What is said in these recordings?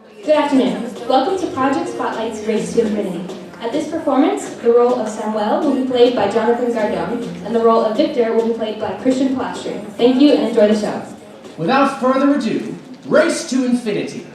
Good afternoon. Welcome to Project Spotlight's Race to Infinity. At this performance, the role of Samuel will be played by Jonathan Gardon, and the role of Victor will be played by Christian Palastri. Thank you and enjoy the show. Without further ado, Race to Infinity.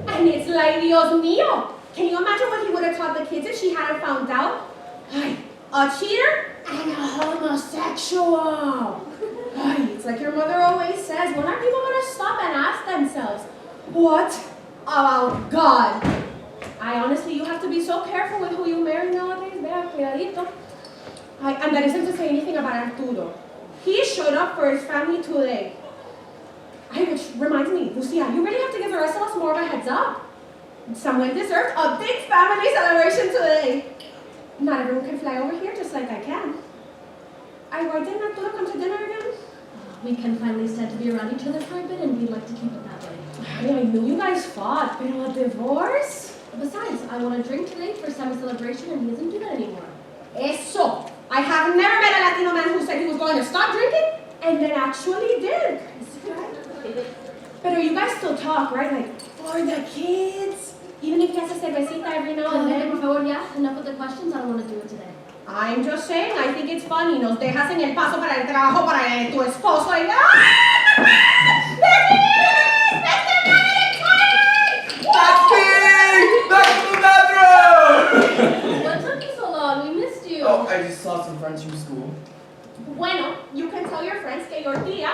And it's like, Dios mío. Can you imagine what he would have taught the kids if she hadn't found out? Ay, a cheater and a homosexual. Ay, it's like your mother always says, when are people going to stop and ask themselves, what about God? Honestly, you have to be so careful with who you marry nowadays. Vea, cuidadito. And that isn't to say anything about Arturo. He showed up for his family today. Which reminds me, Lucia, you really have to give the rest of us more of a heads up. Someone deserves a big family celebration today. Not everyone can fly over here just like I can. Why didn't Arturo come to dinner again? We can finally stand to be around each other for a bit, and we'd like to keep it that way. I knew you guys fought, but a divorce? Besides, I want to drink today for Sammy's celebration, and he doesn't do that anymore. Eso! I have never met a Latino man who said he was going to stop drinking, and then actually did. But you guys still talk, right? Like, for the kids? Even if he has a cervecita every now and then? Por favor, ya. Enough with the questions. I don't want to do it today. I'm just saying, I think it's funny. Nos dejas en el paso para el trabajo para tu esposo y... That's me! Back to the bathroom! What took you so long? We missed you. Oh, I just saw some friends from school. Bueno, you can tell your friends que your tía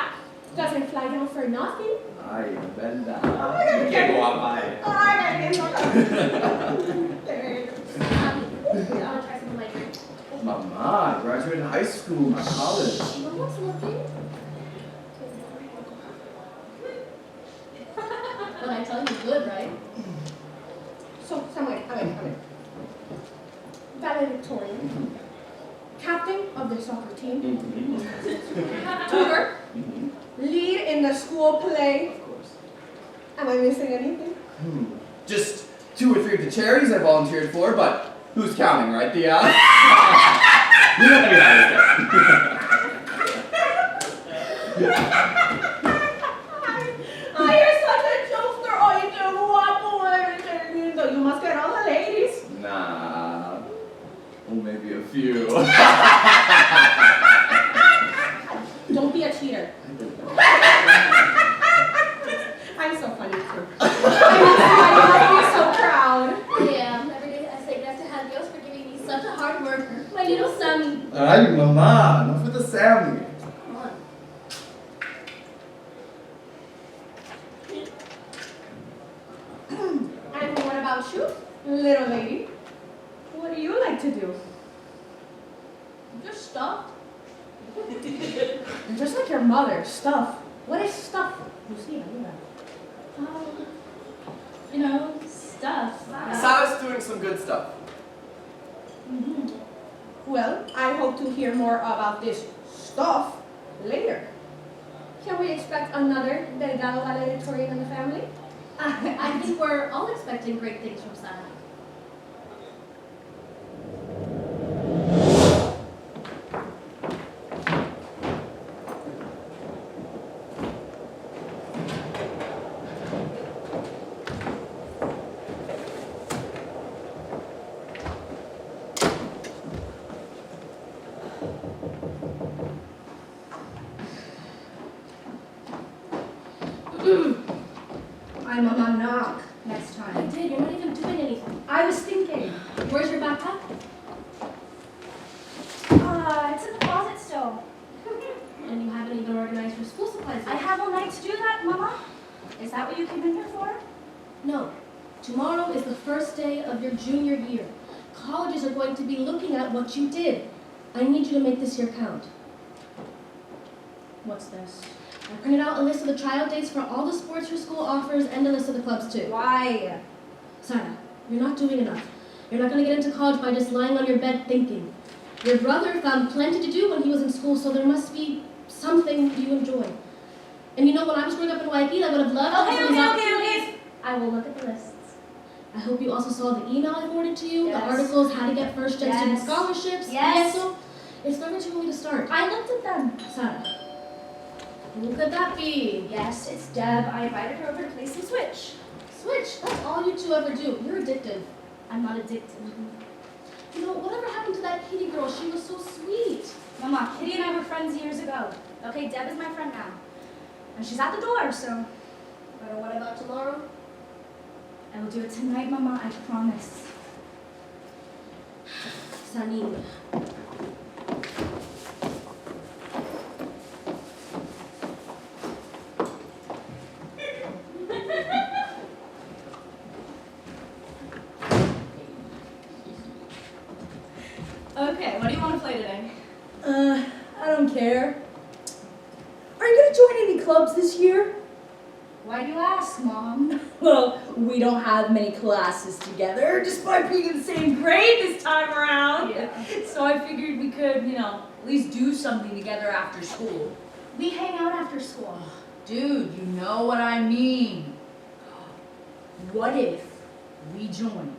doesn't fly down for nothing. Ay, verdad. Qué guapa. Ay, I want to try some of my drink. Mama, I graduated high school, not college. Mama's looking. But I tell you, good, right? So, Samuel, a ver. Valedictorian. Captain of the soccer team. Tutor. Lead in the school play. Of course. Am I missing anything? Just 2 or 3 of the charities I volunteered for, but who's counting, right, Thea? You know what You're such a jokester. Oye, qué guapo eres, qué lindo. You must get all the ladies. Nah. Well, maybe a few. Don't be a cheater. I'm so funny too. I must be so proud. Yeah, every day I say gracias a Dios for giving me such a hard worker. My little Sammy. Ay, Mama, enough with the Sammy. Come on. And what about you, little lady? What do you like to do? Just stop. You're just like your mother, stuff. What is stuff? Lucia, you know. Stuff. Sarah's doing some good stuff. Well, I hope to hear more about this stuff later. Can we expect another Delgado valedictorian in the family? I think we're all expecting great things from Sarah. I'm a knock next I time. did. You're not even doing anything. I was thinking. Where's your backpack? It's in the closet still. And you haven't even organized your school supplies I yet. have all night to do that, Mama. Is that what you came in here for? Tomorrow is the first day of your junior year. Colleges are going to be looking at what you did. I need you to make this year count. What's this? I printed out a list of the tryout dates for all the sports your school offers and a list of the clubs too. Why? Sarah, you're not doing enough. You're not going to get into college by just lying on your bed thinking. Your brother found plenty to do when he was in school, so there must be something you enjoy. And you know, when I was growing up in Waikiki, I would have loved to have these opportunities. I will look at the lists. I hope you also saw the email I forwarded to you, Yes. the articles, how to get first-gen student Yes. scholarships. Yes. So it's never too early to start. I looked at them. Sarah, who could that be? Yes, it's Deb. I invited her over to play some Switch. Switch, that's all you two ever do. You're addictive. I'm not addicted. You know, whatever happened to that Kitty girl? She was so sweet. Mama, Kitty and I were friends years ago. Okay, Deb is my friend now. And she's at the door, so But what about tomorrow? I will do it tonight, Mama, I promise. Sanin. Okay, what do you want to play today? I don't care. Are you gonna join any clubs this year? Why do you ask, Mom? Well, we don't have many classes together, despite being in the same grade this time around. Yeah. So I figured we could, at least do something together after school. We hang out after school. Dude, you know what I mean. What if we joined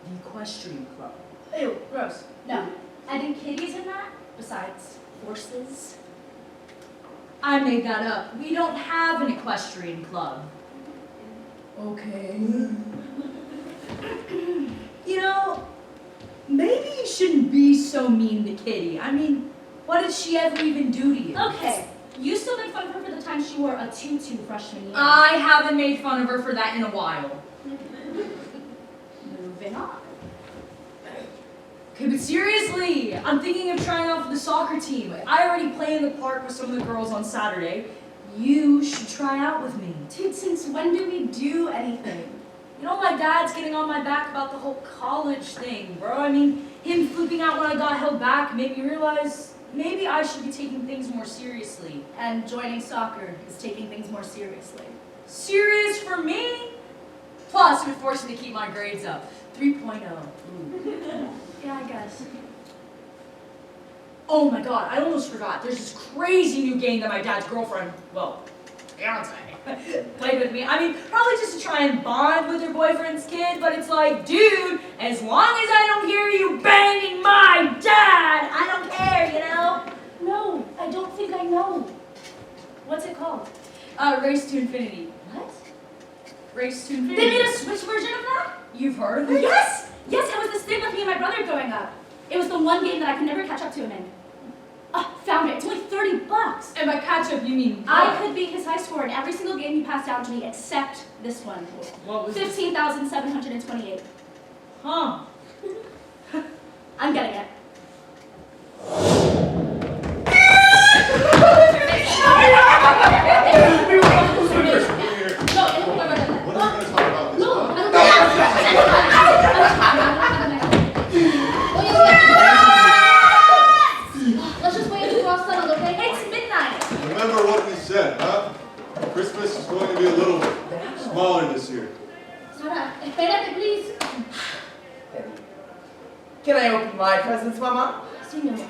the equestrian club? Ew, gross. No. I think Kitty's in that. Besides, horses. I made that up. We don't have an equestrian club. Okay. Maybe you shouldn't be so mean to Kitty. I mean, what did she ever even do to you? Okay, you still make fun of her for the time she wore a tutu freshman year. I haven't made fun of her for that in a while. Moving on. Okay, but seriously, I'm thinking of trying out for the soccer team. I already play in the park with some of the girls on Saturday. You should try out with me. Dude, since when do we do anything? My dad's getting on my back about the whole college thing, bro. I mean, him flipping out when I got held back made me realize maybe I should be taking things more seriously. And joining soccer is taking things more seriously. Serious for me? Plus, it would force me to keep my grades up. 3.0. Ooh. Yeah, I guess. Oh my god, I almost forgot. There's this crazy new game that my dad's girlfriend, fiance, played with me. I mean, probably just to try and bond with her boyfriend's kid, but it's like, dude, as long as I don't hear you banging my dad, I don't care, No, I don't think I know. What's it called? Race to Infinity. What? Race to Infinity. They made a Switch version of that? You've heard of it? Yes! Yes, it was this thing with me and my brother growing up. It was the one game that I could never catch up to him in. Found it. It's only $30. And by catch up, you mean I could beat his high score in every single game he passed down to me except this one. What was 15,728. Huh. I'm getting it. What are we going to talk about this No, time? let's just wait until we're all settled, okay? It's midnight. Remember what we said, huh? Christmas is going to be a little smaller this year. Sara, espérate, please. Can I open my presents, Mama? Sí, mi amor.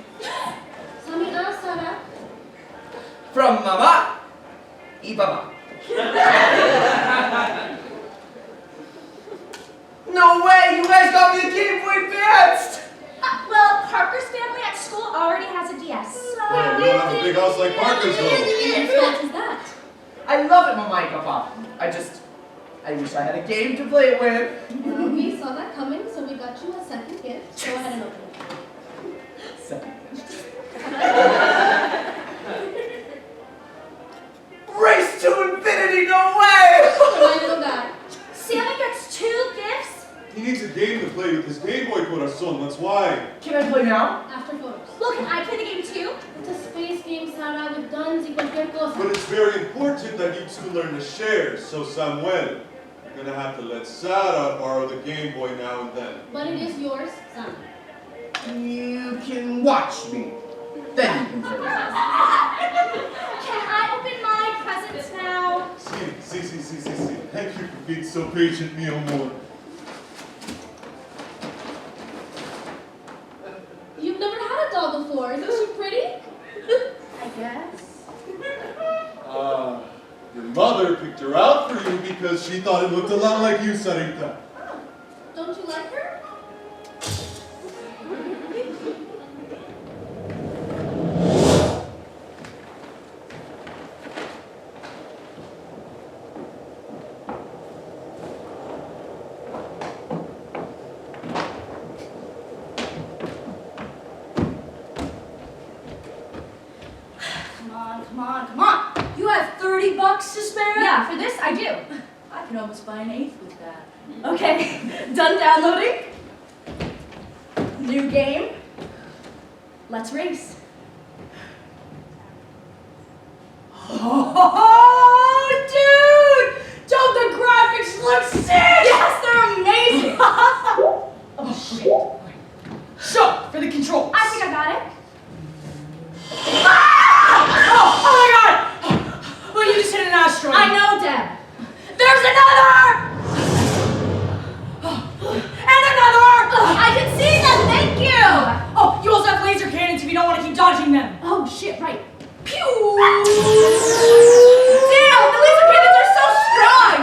Sami, Sara. From Mama y Papa. No way! You guys got me a Game Boy Advanced! Well, Parker's family at school already has a DS. Well, we don't have a big house like Marquez, though. Whose fault is that? I love it, Mama and Papa. I wish I had a game to play it with. Well, we saw that coming, so we got you a second gift. Go ahead and open it. Second. Race to infinity, no way! Remind of that. Sammy gets 2 gifts? He needs a game to play with his Game Boy Corazon, that's why. Can I play now? After photos. Well, can I play the game too? It's a space game, Sara, with guns y cualquier cosa. But it's very important that you two learn to share, so Samuel, you're gonna have to let Sarah borrow the Game Boy now and then. But it is yours, son. You can watch me. Then you can turn it on. Can I open my presents now? See. Thank you for being so patient, mi amor. You've never had a doll before. Isn't she pretty? I guess. Your mother picked her out for you because she thought it looked a lot like you, Sarita. Don't you like her? Come on. You have $30 to spare? Yeah, for this I do. I can almost buy an eighth with that. Okay, done downloading. New game. Let's race. Oh, dude! Don't the graphics look sick? Yes, they're amazing. Oh, shit. So, for the controls. I think I got it. Oh my god! Well, you just hit an asteroid. I know, Deb. There's another! And another! I can see them, thank you! Oh, you also have laser cannons if you don't want to keep dodging them. Oh, shit, right. Pew! Damn, the laser cannons are so strong!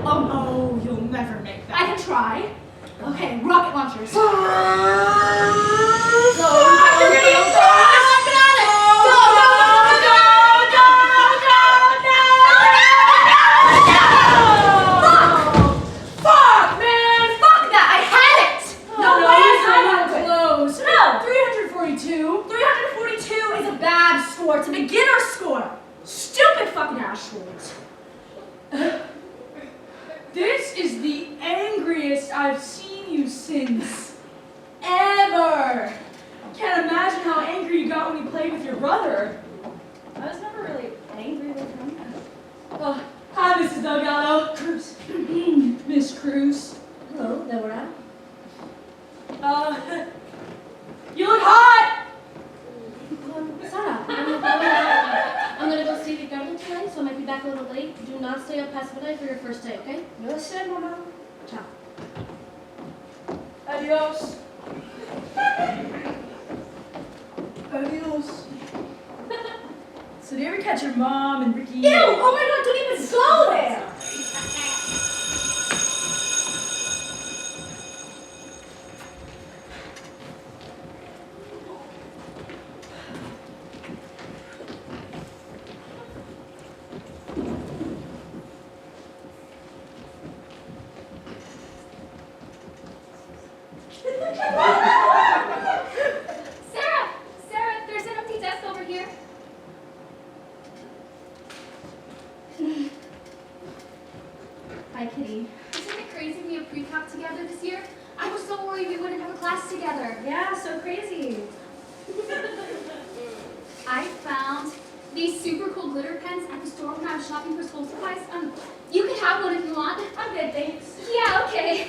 Oh, you'll never make that. I can try. Okay, rocket launchers. Go, You're gonna get crushed! I got it! Fuck, man! Fuck that, I had it! No way, I'm close. No. 342. 342 is a bad score. It's a beginner score. Stupid fucking asteroids. This is the angriest I've seen you since ever. Can't imagine how angry you got when you played with your brother. I was never really angry with him. Oh, hi, Mrs. Delgado. Cruz. Miss Cruz. Hello, Deborah. You look hot! Sarah, I'm gonna go see Ricardo tonight, so I might be back a little late. Do not stay up past midnight for your first day, okay? Yo sé, mamá. Ciao. Adios. Adios. So do you ever catch your mom and Ricky? Ew! Oh my god, don't even go there! Sarah, there's an empty desk over here. Hi, Kitty. Isn't it crazy we have pre-calc together this year? I was so worried we wouldn't have a class together. Yeah, so crazy. I found these super cool glitter pens at the store when I was shopping for school supplies. You can have one if you want. I'm good, thanks. Yeah, okay.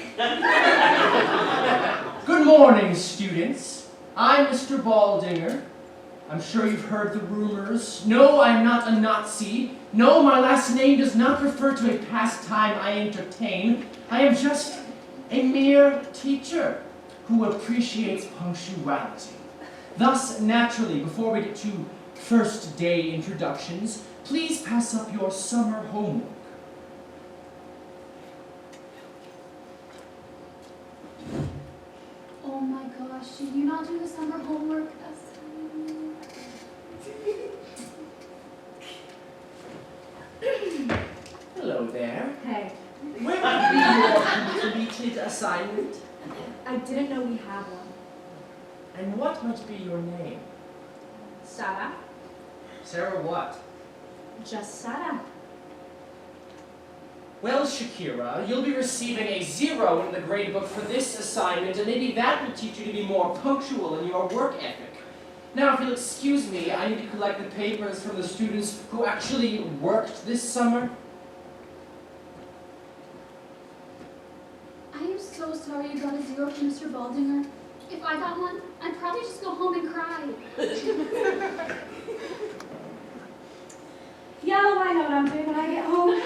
Good morning, students. I'm Mr. Baldinger. I'm sure you've heard the rumors. No, I'm not a Nazi. No, my last name does not refer to a pastime I entertain. I am just a mere teacher who appreciates punctuality. Thus, naturally, before we get to first day introductions, please pass up your summer homework. Oh my gosh, did you not do the summer homework? Hello there. Hey, Where might be your completed assignment? I didn't know we had one. And what might be your name? Sarah? Sarah what? Just Sarah. Well, Shakira, you'll be receiving a 0 in the gradebook for this assignment, and maybe that will teach you to be more punctual in your work ethic. Now, if you'll excuse me, I need to collect the papers from the students who actually worked this summer. sorry you got a 0 from Mr. Baldinger. If I got one, I'd probably just go home and cry. Yeah, well, I know what I'm doing when I get home.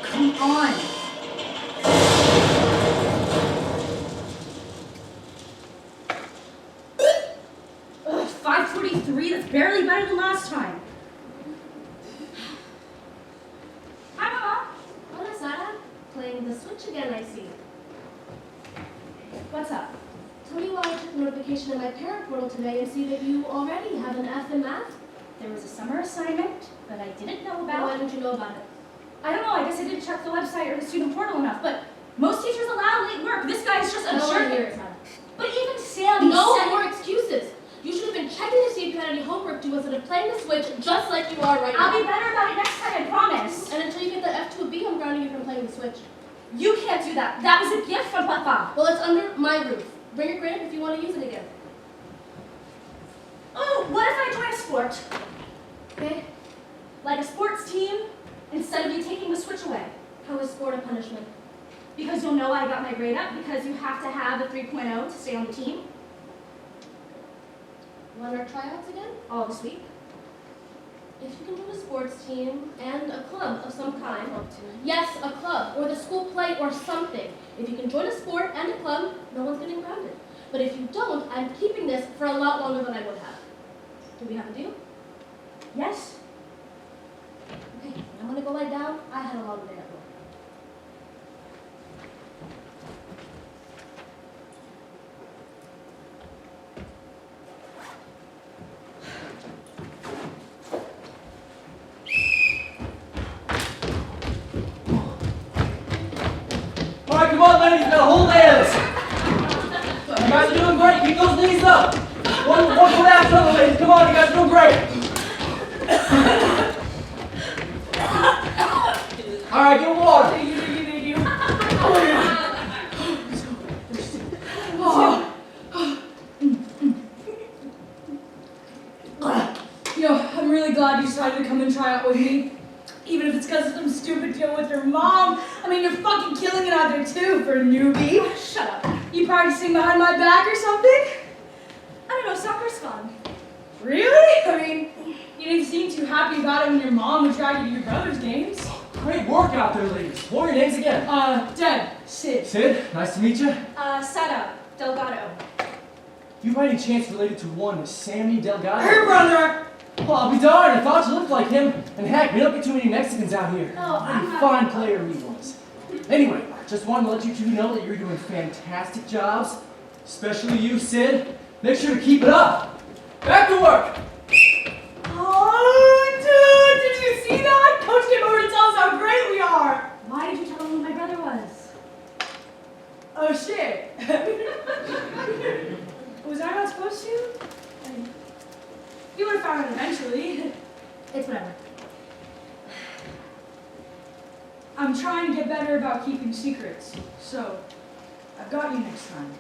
Come on. Ugh, 5:43, that's barely better than last time. Hi, Mama. Hola, Sara. Playing the Switch again, I see. What's up? Tell me why I took a notification in my parent portal today and see that you already have an F in math. There was a summer assignment that I didn't know Well, about. why didn't you know about it? I don't know, I guess I didn't check the website or the student portal enough, but most teachers allow late work. This guy's just a No one jerk. here, Sara. But even Sammy No said... more excuses. You should have been checking to see if you had any homework due instead of playing the Switch just like you are right now. I'll be better about it next time, I promise. And until you get that F to a B, I'm grounding you from playing the Switch. You can't do that. That was a gift from Papa. Well, it's under my roof. Bring your grade if you want to use it again. Oh, what if I join a sport? Okay? Like a sports team, instead of you taking the Switch away. How is sport a punishment? Because you'll know I got my grade up, because you have to have a 3.0 to stay on the team Want our tryouts again? all this week. If you can do a sports team and a club of some kind. Yes, a club, or the school play, or something. If you can join a sport and a club, no one's getting grounded. But if you don't, I'm keeping this for a lot longer than I would have. Do we have a deal? Yes? Okay, I'm gonna go lie down. I had a long day at work. All right, come on, ladies, you gotta hold hands. You guys are doing great. Keep those knees up. One foot after the other, ladies. Come on, you guys are doing great. All right, get water. Yo, I'm really glad you decided to come and try out with me. Even if it's because of some stupid deal with your mom. I mean, you're fucking killing it out there too for a newbie. Shut up. You practicing behind my back or something? I don't know, soccer's fun. Really? I mean, you didn't seem too happy about it when your mom would drag you to your brother's games. Great work out there, ladies. What are your names again? Deb, Sid. Sid, nice to meet you. Sada, Delgado. You by any chance related to one Sammy Delgado? Her brother! Well, I'll be darned. I thought you looked like him. And heck, we don't get too many Mexicans out here. No, I'm What a not- fine player he was. Anyway, just wanted to let you two know that you're doing fantastic jobs. Especially you, Sid. Make sure to keep it up. Back to work. Oh, dude, did you see that? Coach came over to tell us how great we are. Why did you tell him who my brother was? Oh, shit. Was I not supposed to? I mean, you would have found it eventually. It's whatever. I'm trying to get better about keeping secrets, so I've got you next time.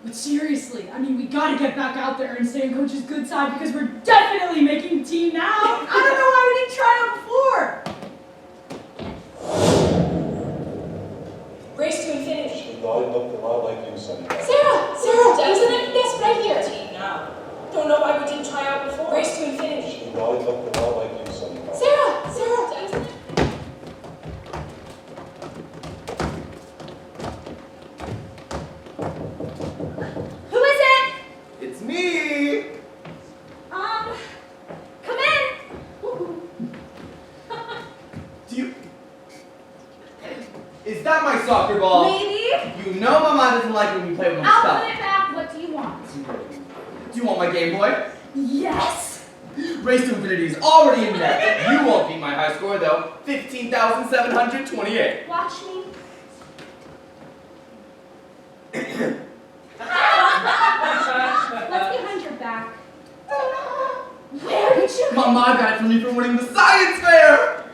But seriously, I mean, we gotta get back out there and stay on Coach's good side because we're definitely making team now. I don't know why we didn't try out before. Race to infinity. They looked a lot like you, Sonny. Sarah, there's an empty desk right here. Team now. Don't know why we didn't try out before. Race to infinity. They looked a lot like you, Sonny. Sarah. Who is it? It's me! Come in. Do you... Is that my soccer ball? Maybe. You know my mom doesn't like when you play with my I'll stuff. put it back. What do you want? Do you want my Game Boy? Yes. Race to Infinity is already in there. You won't beat my high score though. 15,728. Watch me. What's behind your back? Where did you? Mama got it for me for winning the science fair!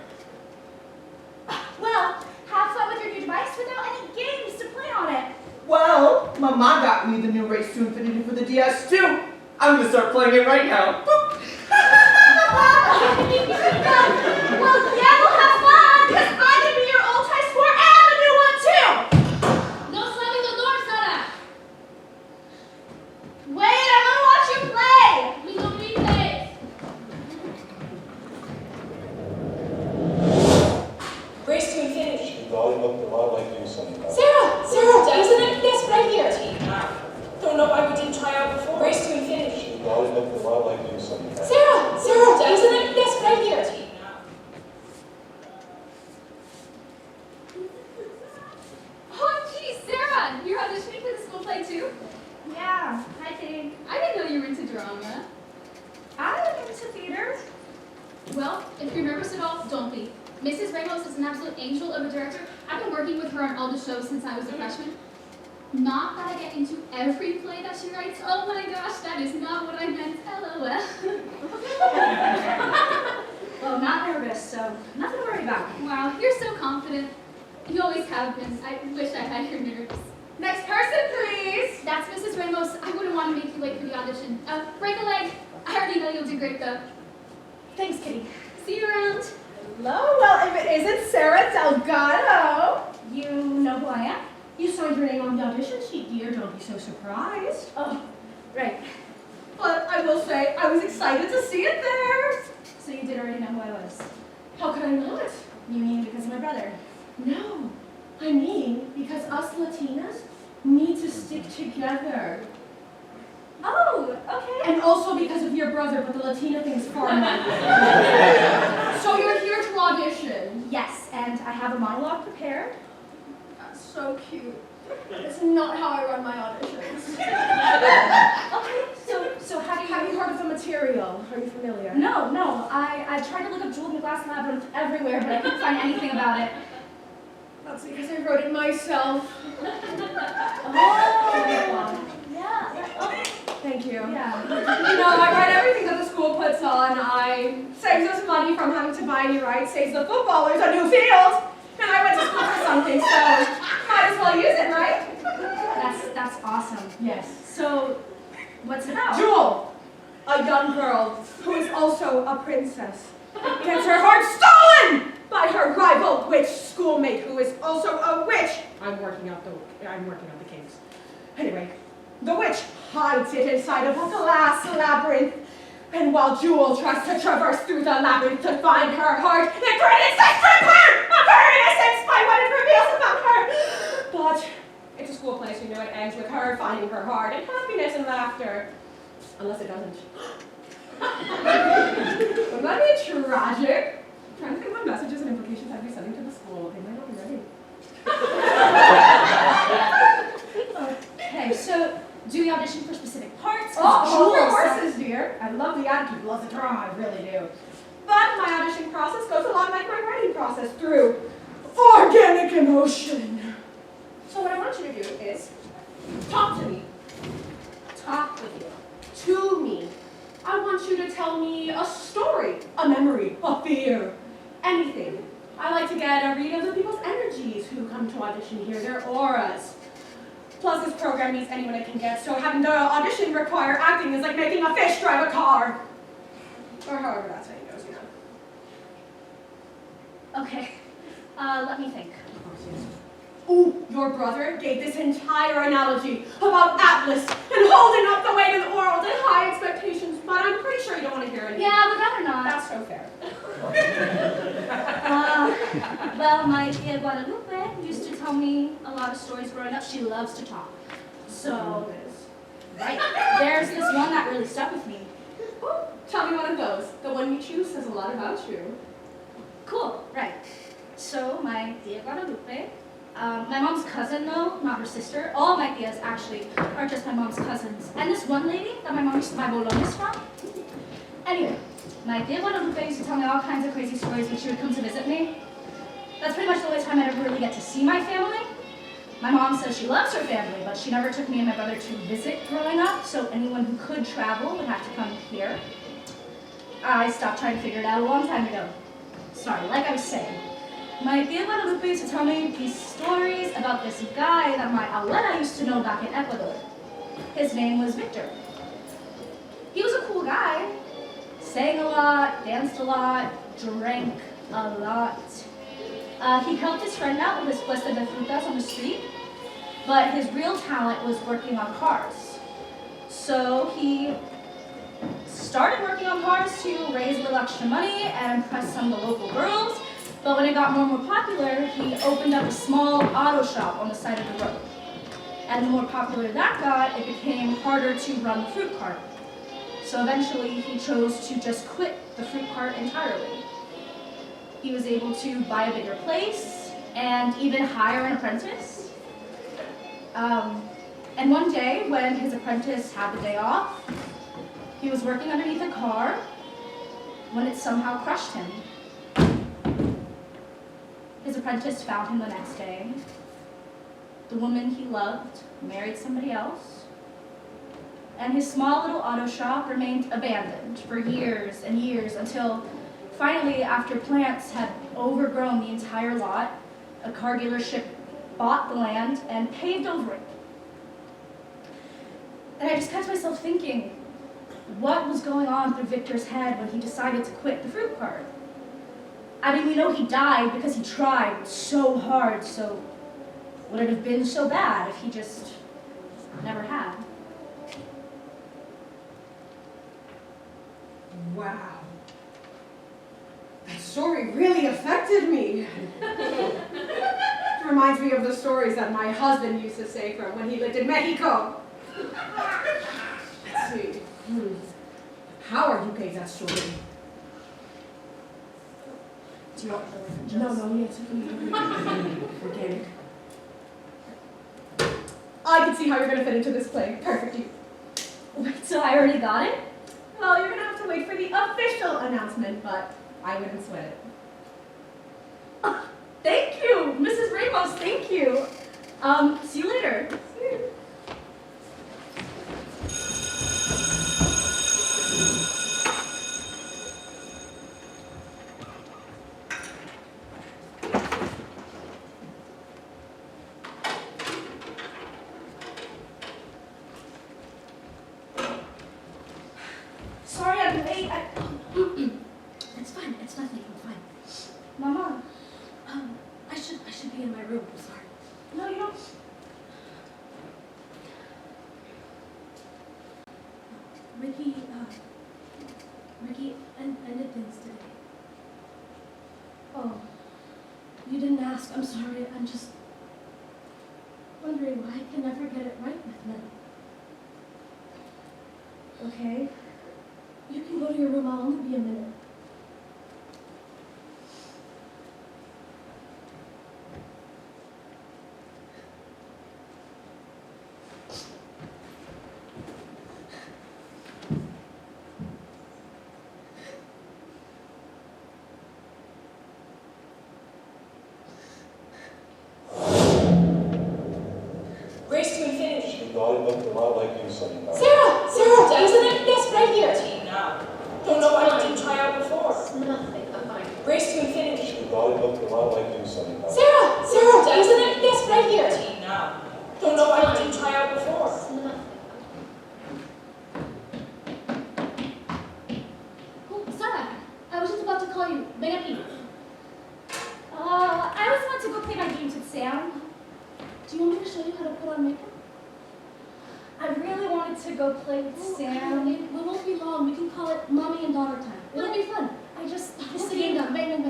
Well, have fun with your new device without any games to play on it. Well, Mama got me the new Race to Infinity for the DS too. I'm gonna start playing it right now. Boop. Well, yeah, we'll have fun, because I'm going to be your old high score and the new one, too! No slamming the door, Sarah! Wait, I want to watch you play! We don't replay. Race to infinity. The volume up the wildlife news center. Sarah, there's an empty desk right here. Don't know why we didn't try out before. Race to infinity. The volume up the wildlife news center. Sarah, there's an empty desk right here. Oh, geez, Sarah, you're auditioning for the school play too? Yeah, I think. I didn't know you were into drama. I'm into theater. Well, if you're nervous at all, don't be. Mrs. Ramos is an absolute angel of a director. I've been working with her on all the shows since I was a freshman. Not that I get into every play that she writes. Oh my gosh, that is not what I meant. LOL. Well, not nervous, so nothing to worry about. Wow, you're so confident. You always have been. I wish I had your nerves. Next person, please! That's Mrs. Ramos. I wouldn't want to make you wait for the audition. Break a leg. I already know you'll do great though. Thanks, Kitty. See you around. Hello, well, if it isn't Sarah Delgado. You know who I am? You signed your name on the audition sheet, dear. Don't be so surprised. Oh, right. But I will say, I was excited to see it there. So you did already know who I was? How could I not? You mean because of my brother? No, I mean because us Latinas need to stick together. Oh, okay. And also because of your brother, but the Latina thing's far more. So you're here to audition. Yes, and I have a monologue prepared. That's so cute. It's not how I run my auditions. Okay, so how do you... Have you heard of the material? Are you familiar? No. I tried to look up Jewel in the Glass Labyrinth everywhere, but I couldn't find anything about it. That's because I wrote it myself. Oh, yeah. Oh, Thank you. yeah. You know, I write everything that the school puts on. I saves us money from having to buy any rights, saves the footballers a new field. And I went to school for something, so might as well use it, right? That's awesome. Yes. So, what's it about? Jewel, a young girl who is also a princess, gets her heart stolen by her rival witch schoolmate, who is also a witch. I'm working out the kinks. Anyway, the witch hides it inside of a glass labyrinth. And while Jewel tries to traverse through the labyrinth to find her heart, it credits to strip her of her innocence by what it reveals about her. But it's a school play, so you know it ends with her finding her heart and happiness and laughter. Unless it doesn't. Wouldn't that be tragic? I'm trying to think what messages and implications I'd be sending to the school. They might not be ready. Okay, so do we audition for specific parts? Oh, for Jewel, horses, dear. I love the attitude, love the drama, I really do. But my audition process goes along like my writing process, through organic emotion. So what I want you to do is talk to me. Talk with you. To me. I want you to tell me a story, a memory, a fear, anything. I like to get a read of the people's energies who come to audition here, their auras. Plus, this program needs anyone it can get, so having the audition require acting is like making a fish drive a car. Or however that saying goes, you know. Okay, let me think. Ooh, your brother gave this entire analogy about Atlas and holding up the weight of the world and high expectations, but I'm pretty sure you don't want to hear it. Yeah, I would rather not. That's so fair. Well, my tia Guadalupe used to tell me a lot of stories growing up. She loves to talk. So, right, there's this one that really stuck with me. Ooh, tell me one of those. The one you choose says a lot about you. Cool, right. So, my tia Guadalupe, my mom's cousin though, not her sister. All my tias actually are just my mom's cousins. And this one lady that my mom used to buy bolones from. Anyway, my tia Guadalupe used to tell me all kinds of crazy stories when she would come to visit me. That's pretty much the only time I'd ever really get to see my family. My mom says she loves her family, but she never took me and my brother to visit growing up, so anyone who could travel would have to come here. I stopped trying to figure it out a long time ago. Sorry, like I was saying. My tia Guadalupe used to tell me these stories about this guy that my abuela used to know back in Ecuador. His name was Victor. He was a cool guy. Sang a lot, danced a lot, drank a lot. He helped his friend out with his puesta de frutas on the street, but his real talent was working on cars. So he started working on cars to raise a little extra money and impress some of the local girls, but when it got more and more popular, he opened up a small auto shop on the side of the road. And the more popular that got, it became harder to run the fruit cart. So eventually, he chose to just quit the fruit cart entirely. He was able to buy a bigger place and even hire an apprentice. And one day, when his apprentice had the day off, he was working underneath a car when it somehow crushed him. His apprentice found him the next day. The woman he loved married somebody else, and his small little auto shop remained abandoned for years and years until finally, after plants had overgrown the entire lot, a car dealership bought the land and paved over it. And I just catch myself thinking, what was going on through Victor's head when he decided to quit the fruit cart? I mean, we know he died because he tried so hard, so would it have been so bad if he just never had? Wow. That story really affected me. It reminds me of the stories that my husband used to say from when he lived in Mexico. Let's see. How are you paying that story? Do you want the references? No, yes. Forget it. I can see how you're going to fit into this play perfectly. Wait, so I already got it? Well, you're going to have to wait for the official announcement, but I wouldn't sweat it. Oh, thank you, Mrs. Ramos, thank you. See you later. Sorry I'm late. It's fine. It's nothing. I'm fine. Mama. I should be in my room. I'm sorry. No, you don't. Ricky ended things today. Oh, you didn't ask. I'm sorry. I'm just wondering why I can never get it right with men. Okay? You can go to your room. I'll only be a minute. Race to infinity. She looked a lot like you sometimes. Sarah! There's an empty desk right here. Don't know why you didn't try out before. Nothing, I'm fine. Race to infinity. She looked a lot like you sometimes. Sarah! There's an empty desk right here. Don't know why you didn't try out before. Nothing. Oh, Sarah, I was just about to call you. Ven aquí. I just want to go play my games with Sam. Do you want me to show you how to put on makeup? I really wanted to go play with Sam. It won't be long. We can call it mommy and daughter time. It'll be fun. Just sit down. Bang.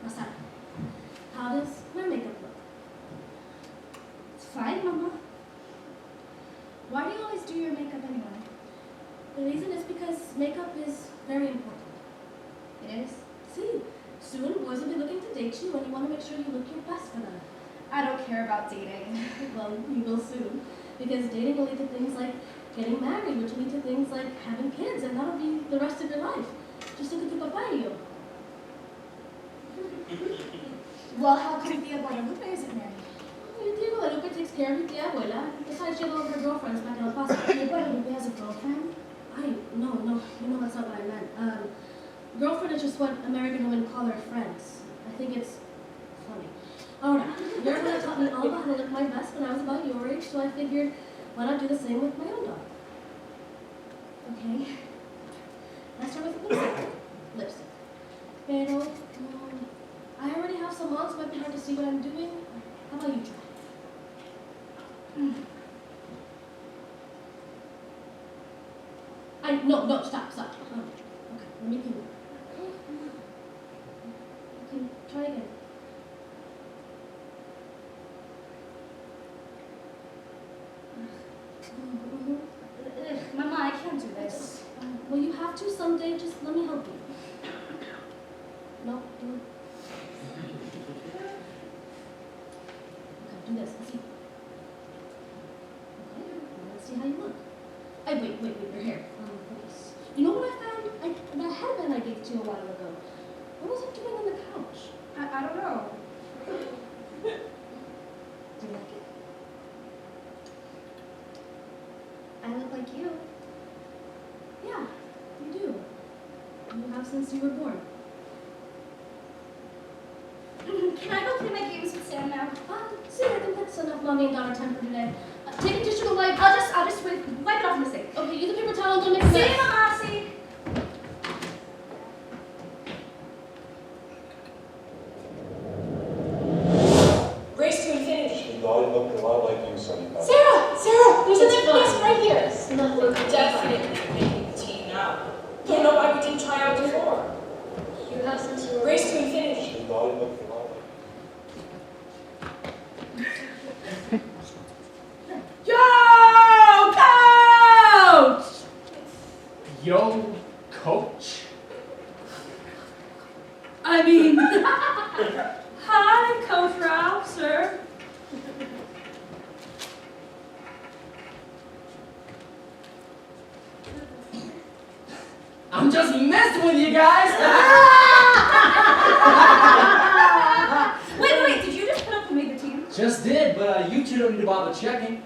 Now, Sarah, how does my makeup look? It's fine, Mama. Why do you always do your makeup anyway? The reason is because makeup is very important. It is? See, soon boys will be looking to date you and you want to make sure you look your best for them. I don't care about dating. Well, you will soon. Because dating will lead to things like getting married, which will lead to things like having kids, and that'll be the rest of your life. Just look at the papaya. Well, how come Tia Guadalupe isn't married? Diego, Lupe takes care of your tía abuela. Besides, she has all of her girlfriends back in El Paso. Lupe has a girlfriend? No, that's not what I meant. Girlfriend is just what American women call their friends. I think it's funny. Alright, your abuela taught me all about how to lick my vest when I was about your age, so I figured, why not do the same with my own dog? Okay. Let's start with lipstick. Pero, I already have some on, so it might be hard to see what I'm doing. How about you try? No, stop. Okay, let me think. Okay, try again. Mama, I can't do this. Well, you have to someday. Just let me help you. No, do it. Okay, do this. Let's see. Okay, now let's see how you look. Wait, your hair. Focus. You know what I found? That headband I gave to you a while ago. What was it doing on the couch? I don't know. Do you like it? I look like you. Yeah, you do. You have since you were born. Can I go play my games with Sam now? See, I think that's enough mommy and daughter time for today. Take a tissue to wipe. I'll just wipe it off in the sink. Okay, use a paper towel and don't make a See mess. you, Mama. See. Race to infinity. She thought it looked a lot like you, Sunny. Sarah, there's an empty desk right here. It's nothing. We're definitely making the team now. Don't know why we didn't try out before. You have since you were Race to infinity. She thought it looked a lot like Yo, Coach! Yo, coach? I mean, hi, Coach Ralph, sir. I'm just messing with you guys! Wait, did you just put up who made the team? Just did, but you two don't need to bother checking.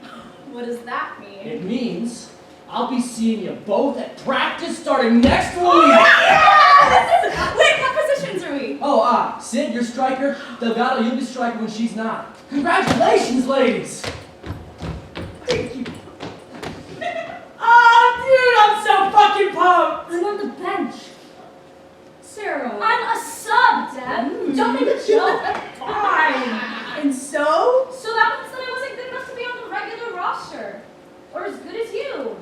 What does that mean? It means I'll be seeing you both at practice starting next week! Yes! Wait, what positions are we? Oh, Sid, you're striker. Delgado, you'll be striker when she's not. Congratulations, ladies! Thank you. Oh, dude, I'm so fucking pumped! I'm on the bench. Sarah. I'm a sub, Deb. Don't make a joke. Fine. And so? So that means that I wasn't good enough to be on the regular roster. Or as good as you.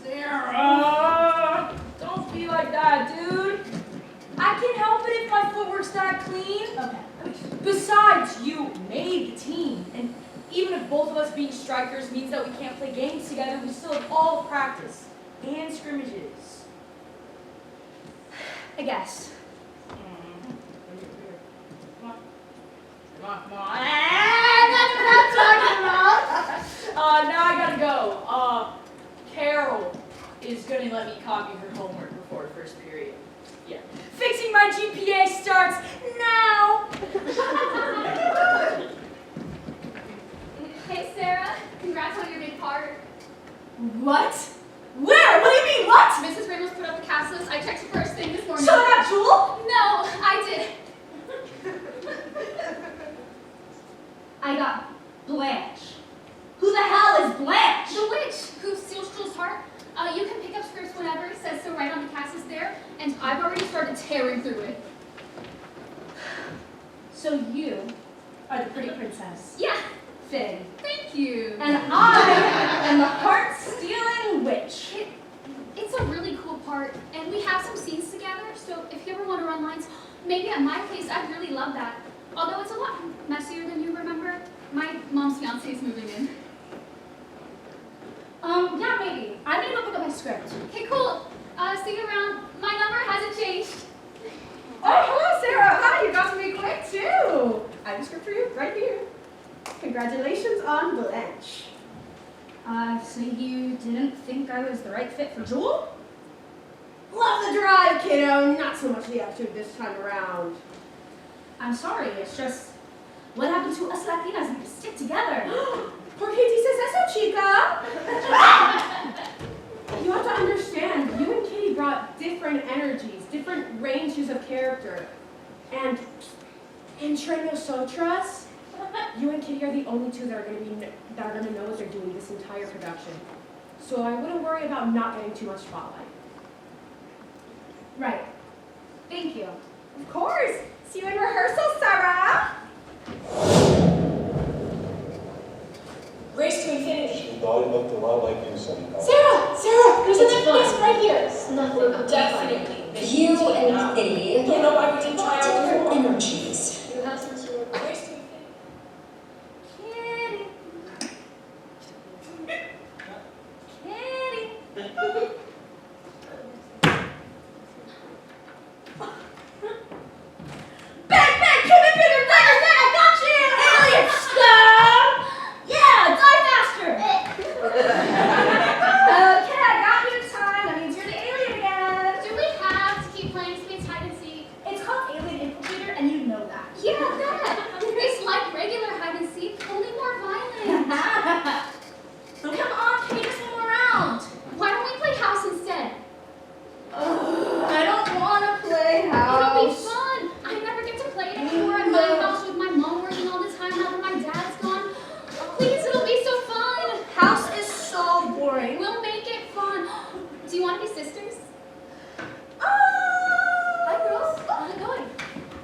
Sarah, don't be like that, dude. I can help it if my footwork's that clean. Okay. Besides, you made the team, and even if both of us being strikers means that we can't play games together, we still have all practice and scrimmages. I guess. Come on. That's what I'm talking about. Now I gotta go. Carol is gonna let me copy her homework before first period. Yeah. Fixing my GPA starts now. Hey, Sarah. Congrats on your big part. What? Where? What do you mean, what? Mrs. Ramos put up the cast list. I checked first thing this morning. So not Jewel? No, I did. I got Blanche. Who the hell is Blanche? The witch who steals Jules' heart. You can pick up scripts whenever it says so right on the cast list there, and I've already started tearing through it. So you are the pretty princess. Yeah, Finn. thank you. And I am the heart-stealing witch. It's a really cool part, and we have some scenes together, so if you ever want to run lines, maybe at my place, I'd really love that. Although it's a lot messier than you remember. My mom's fiance is moving in. Yeah, maybe. I need to go pick up my script. Okay, cool. See you around. My number hasn't changed. Oh, hello, Sarah. Hi, you got to me quick, too. I have a script for you right here. Congratulations on Blanche. So you didn't think I was the right fit for Jewel? Love the drive, kiddo. Not so much the attitude this time around. I'm sorry, it's just, What happened to us Latinas? We stick together. ¿Por qué dices eso, chica? You have to understand, you and Kitty brought different energies, different ranges of character. And in Treno Sotras, you and Kitty are the only two that are gonna know what they're doing this entire production. So I wouldn't worry about not getting too much spotlight. Right. Thank you. Of course. See you in rehearsal, Sarah. Race to infinity. She thought it looked a lot like you, Sunny Pie. Sarah, there's an emptiness right here. It's nothing. Definitely. You and Kitty Don't know why we didn't try out different before. energies. You have some sort of... Race to infinity. Kitty. Back, come in bigger, better, I got you! Alien scum! Yeah, die faster! Okay, I got you in time. That means you're the alien again. Do we have to keep playing space hide and seek? It's called Alien Infiltrator, and you know that. Yeah, that. It's like regular hide and seek, only more violent. Come on, can you just one more round? Why don't we play house instead? I don't want to play It'll be fun. I never get to play it anymore at my house with my mom working all the time now that my dad's gone. Please, it'll be so fun. House is so boring. We'll make it fun. Do you want to be sisters? Hi, girls. How's it going?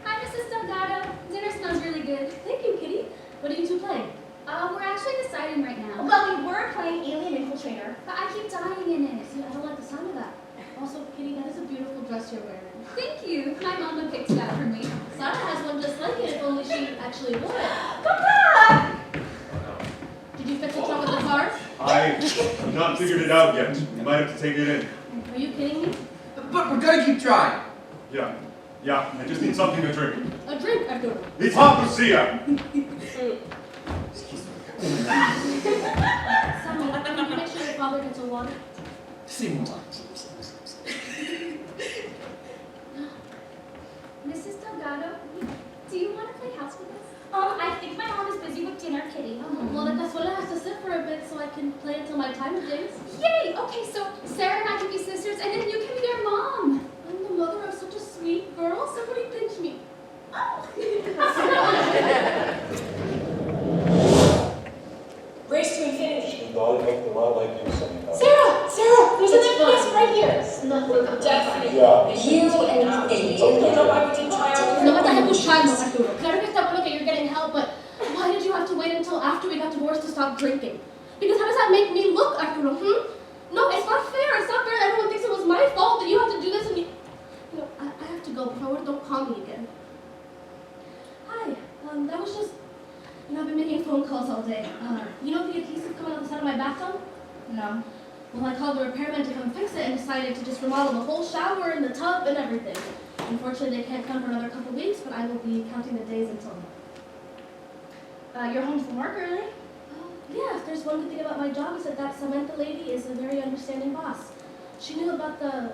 Hi, Mrs. Delgado. Dinner smells really good. Thank you, Kitty. What are you two playing? We're actually deciding right now. Well, we were playing Alien Infiltrator. But I keep dying in it. See, I don't like the sound of that. Also, Kitty, that is a beautiful dress you're wearing. Thank you. My mama picked it out for me. Sarah has one just like it, if only she actually wore it. Papa! Did you fix what's wrong with the car? I've not figured it out yet. You might have to take it in. Are you kidding me? But we're gonna keep trying. Yeah, I just need something to drink. A drink, Arturo. It's Papacia! Sammy, can you make sure your father gets a water? Sing more. Mrs. Delgado, do you want to play house with us? I think my mom is busy with dinner, Kitty. Well, then Casuela has to sit for a bit so I can play until my time of days. Yay! Okay, so Sarah and I can be sisters, and then you can be their mom. I'm the mother of such a sweet girl. Somebody pinch me. Race to infinity. She thought it looked a lot like you, Sunny Pie. Sarah, there's an emptiness right here. It's nothing. Definitely. Yeah. You and Kitty Don't know why we didn't try out No before. me estás escuchando, Arturo. Claro que está bueno que you're getting help, but why did you have to wait until after we got divorced to stop drinking? Because how does that make me look, Arturo? No, it's not fair. It's not fair that everyone thinks it was my fault that you have to do this and you... You know, I have to go. Por favor, don't call me again. Hi. That was just... You know, I've been making phone calls all day. You know the adhesive coming out the side of my bathtub? No. Well, I called the repairman to come fix it and decided to just remodel the whole shower and the tub and everything. Unfortunately, they can't come for another couple weeks, but I will be counting the days until... You're home from work early? Yeah, if there's one good thing about my job is that Samantha lady is a very understanding boss. She knew about the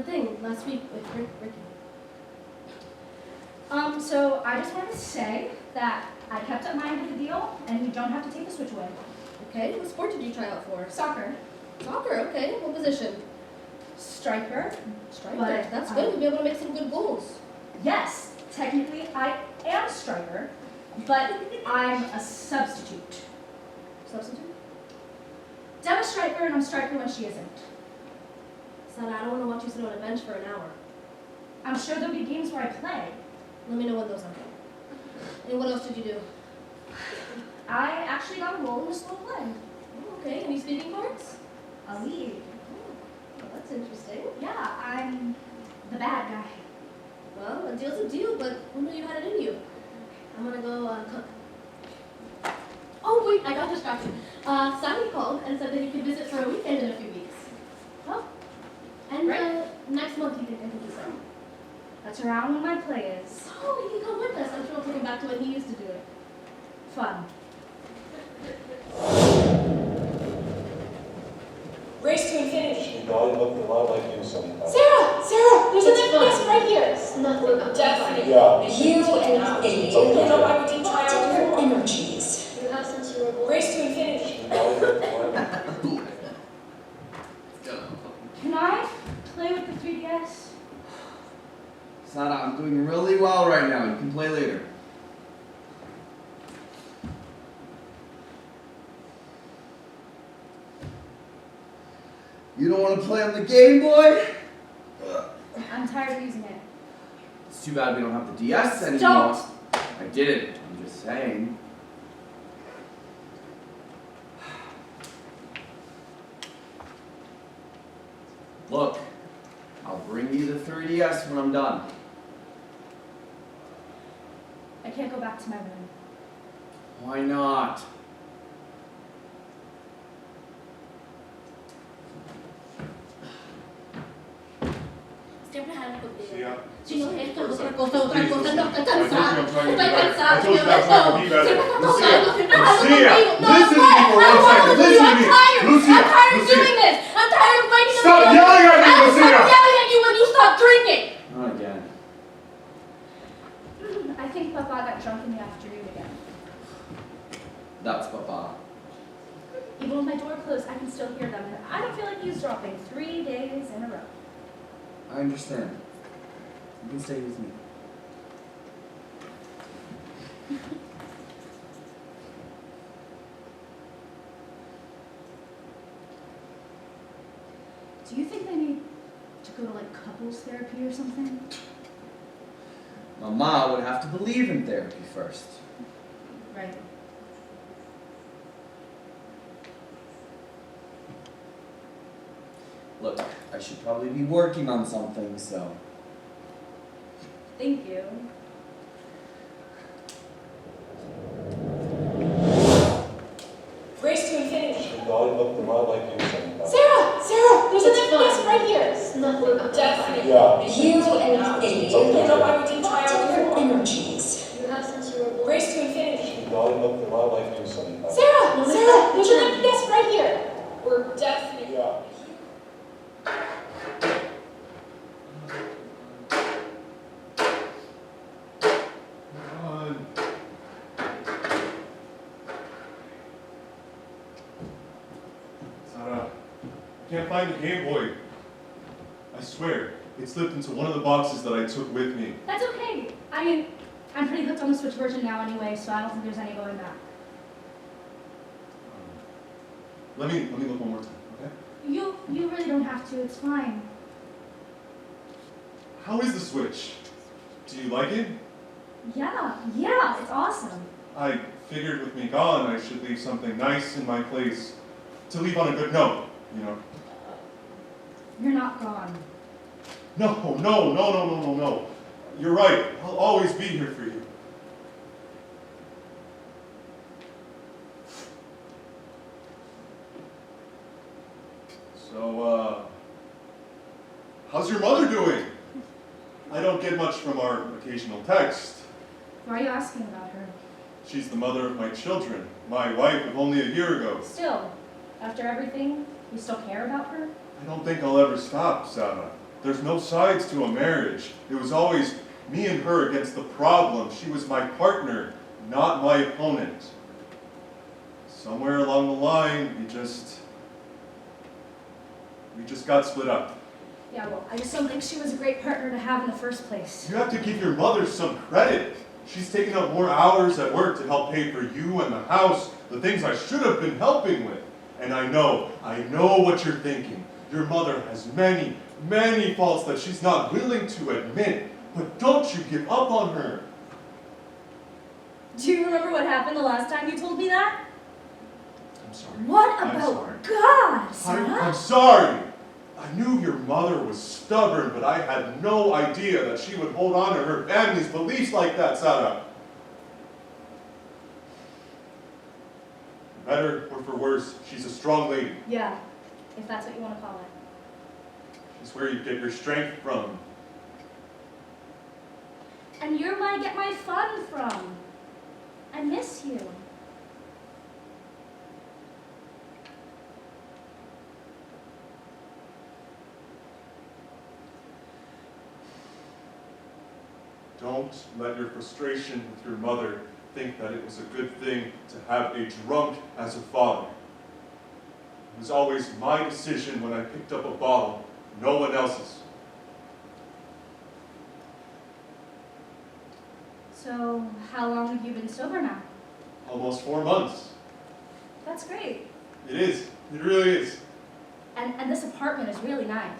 thing last week with Ricky. So I just wanted to say that I kept up my end of the deal, and you don't have to take the switch away. Okay, what sport did you try out for? Soccer. Soccer, okay. What position? Striker. Striker. But, That's good. You'll be able to make some good goals. Yes, technically I am striker, but I'm a substitute. Substitute? Deva's striker, and I'm striker when she isn't. Sana, I don't want to watch you sit on a bench for an hour. I'm sure there'll be games where I play. Let me know when those are. And what else did you do? I actually got a role in this little play. Oh, okay, any speaking parts? A lead. Well, that's interesting. Yeah, I'm the bad guy. Well, a deal's a deal, but who knew you had it in you? I'm gonna go cook. Oh, wait, I got distracted. Sammy called and said that he could visit for a weekend in a few weeks. Oh, and next month I think he's out. That's around when my play is. Oh, he can come with us. I'm sure we'll take him back to when he used to do it. Fun. Race to infinity. She She probably looked a lot like you sometimes. Sarah, there's an It's empty desk fine. right here. It's nothing. Definitely. Yeah. You and idiot. Don't know why we didn't try out Different before. energies. You have since you were born. Race to infinity. She probably looked a lot like Can I play with the 3DS? Sada, I'm doing really well right now. You can play later. You don't want to play on the Game Boy? I'm tired of using it. It's too bad we don't have the DS anymore. Don't! I didn't. I'm just saying. Look, I'll bring you the 3DS when I'm done. I can't go back to my room. Why not? Siempre jala contigo. See ya. Si no es esto, otra cosa, Please, no, estoy listen. cansada. I told you I'm trying to Estoy be better. cansada, I told you señor, I'm trying to be no. better. Siempre estás Lucia, hablando, siempre hablando Lucia, conmigo. No, listen to me for I 1 don't second. want to Listen do to it. me. I'm tired. Lucia, I'm tired of Lucia. doing this. I'm tired of waiting. Stop yelling at me, I will Lucia. stop yelling at you when you stop drinking. Not again. I think Papa got drunk in the afternoon again. That's Papa. Even with my door closed, I can still hear them, and I don't feel like eavesdropping 3 days in a row. I understand. You can stay with me. Do you think they need to go to like couples therapy or something? Mama would have to believe in therapy first. Right. Look, I should probably be working on something, so. Thank you. Race to infinity. She probably looked a lot like you sometimes. Sarah, there's an It's empty desk fine. right here. It's nothing. Definitely. Yeah. You and idiot. Don't know why we didn't try out Different before. energies. You have since you were born. Race to infinity. She probably looked a lot like you sometimes. Sarah, there's an empty desk right here. We're definitely. Yeah. Sarah, I can't find the Game Boy. I swear, it slipped into one of the boxes that I took with me. That's okay. I mean, I'm pretty hooked on the Switch version now anyway, so I don't think there's any going back. Let me look one more time, okay? You really don't have to. It's fine. How is the Switch? Do you like it? Yeah, it's awesome. I figured with me gone, I should leave something nice in my place to leave on a good note, you know? You're not gone. No. You're right. I'll always be here for you. So, how's your mother doing? I don't get much from our occasional text. Why are you asking about her? She's the mother of my children, my wife of only a year ago. Still, after everything, you still care about her? I don't think I'll ever stop, Sarah. There's no sides to a marriage. It was always me and her against the problem. She was my partner, not my opponent. Somewhere along the line, we just got split up. Yeah, well, I just don't think she was a great partner to have in the first place. You have to give your mother some credit. She's taken up more hours at work to help pay for you and the house, the things I should have been helping with. And I know what you're thinking. Your mother has many, many faults that she's not willing to admit. But don't you give up on her. Do you remember what happened the last time you told me that? I'm sorry. What I'm about sorry. God, Sarah? I'm sorry. I knew your mother was stubborn, but I had no idea that she would hold on to her family's beliefs like that, Sarah. For better or for worse, she's a strong lady. Yeah, if that's what you want to call it. She's where you get your strength from. And you're where I get my fun from. I miss you. Don't let your frustration with your mother think that it was a good thing to have a drunk as a father. It was always my decision when I picked up a bottle, no one else's. So, how long have you been sober now? Almost 4 months. That's great. It is. It really is. And this apartment is really nice.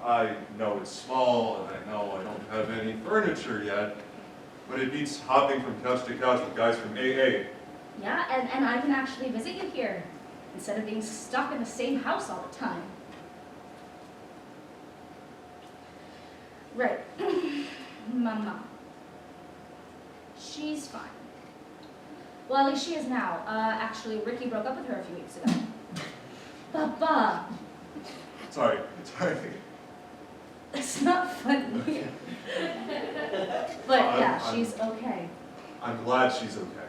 I know it's small, and I know I don't have any furniture yet, but it beats hopping from couch to couch with guys from AA. Yeah, and I can actually visit you here, instead of being stuck in the same house all the time. Right. Mama. She's fine. Well, at least she is now. Actually, Ricky broke up with her a few weeks ago. Papa. Sorry. It's not funny. But yeah, she's okay. I'm glad she's okay.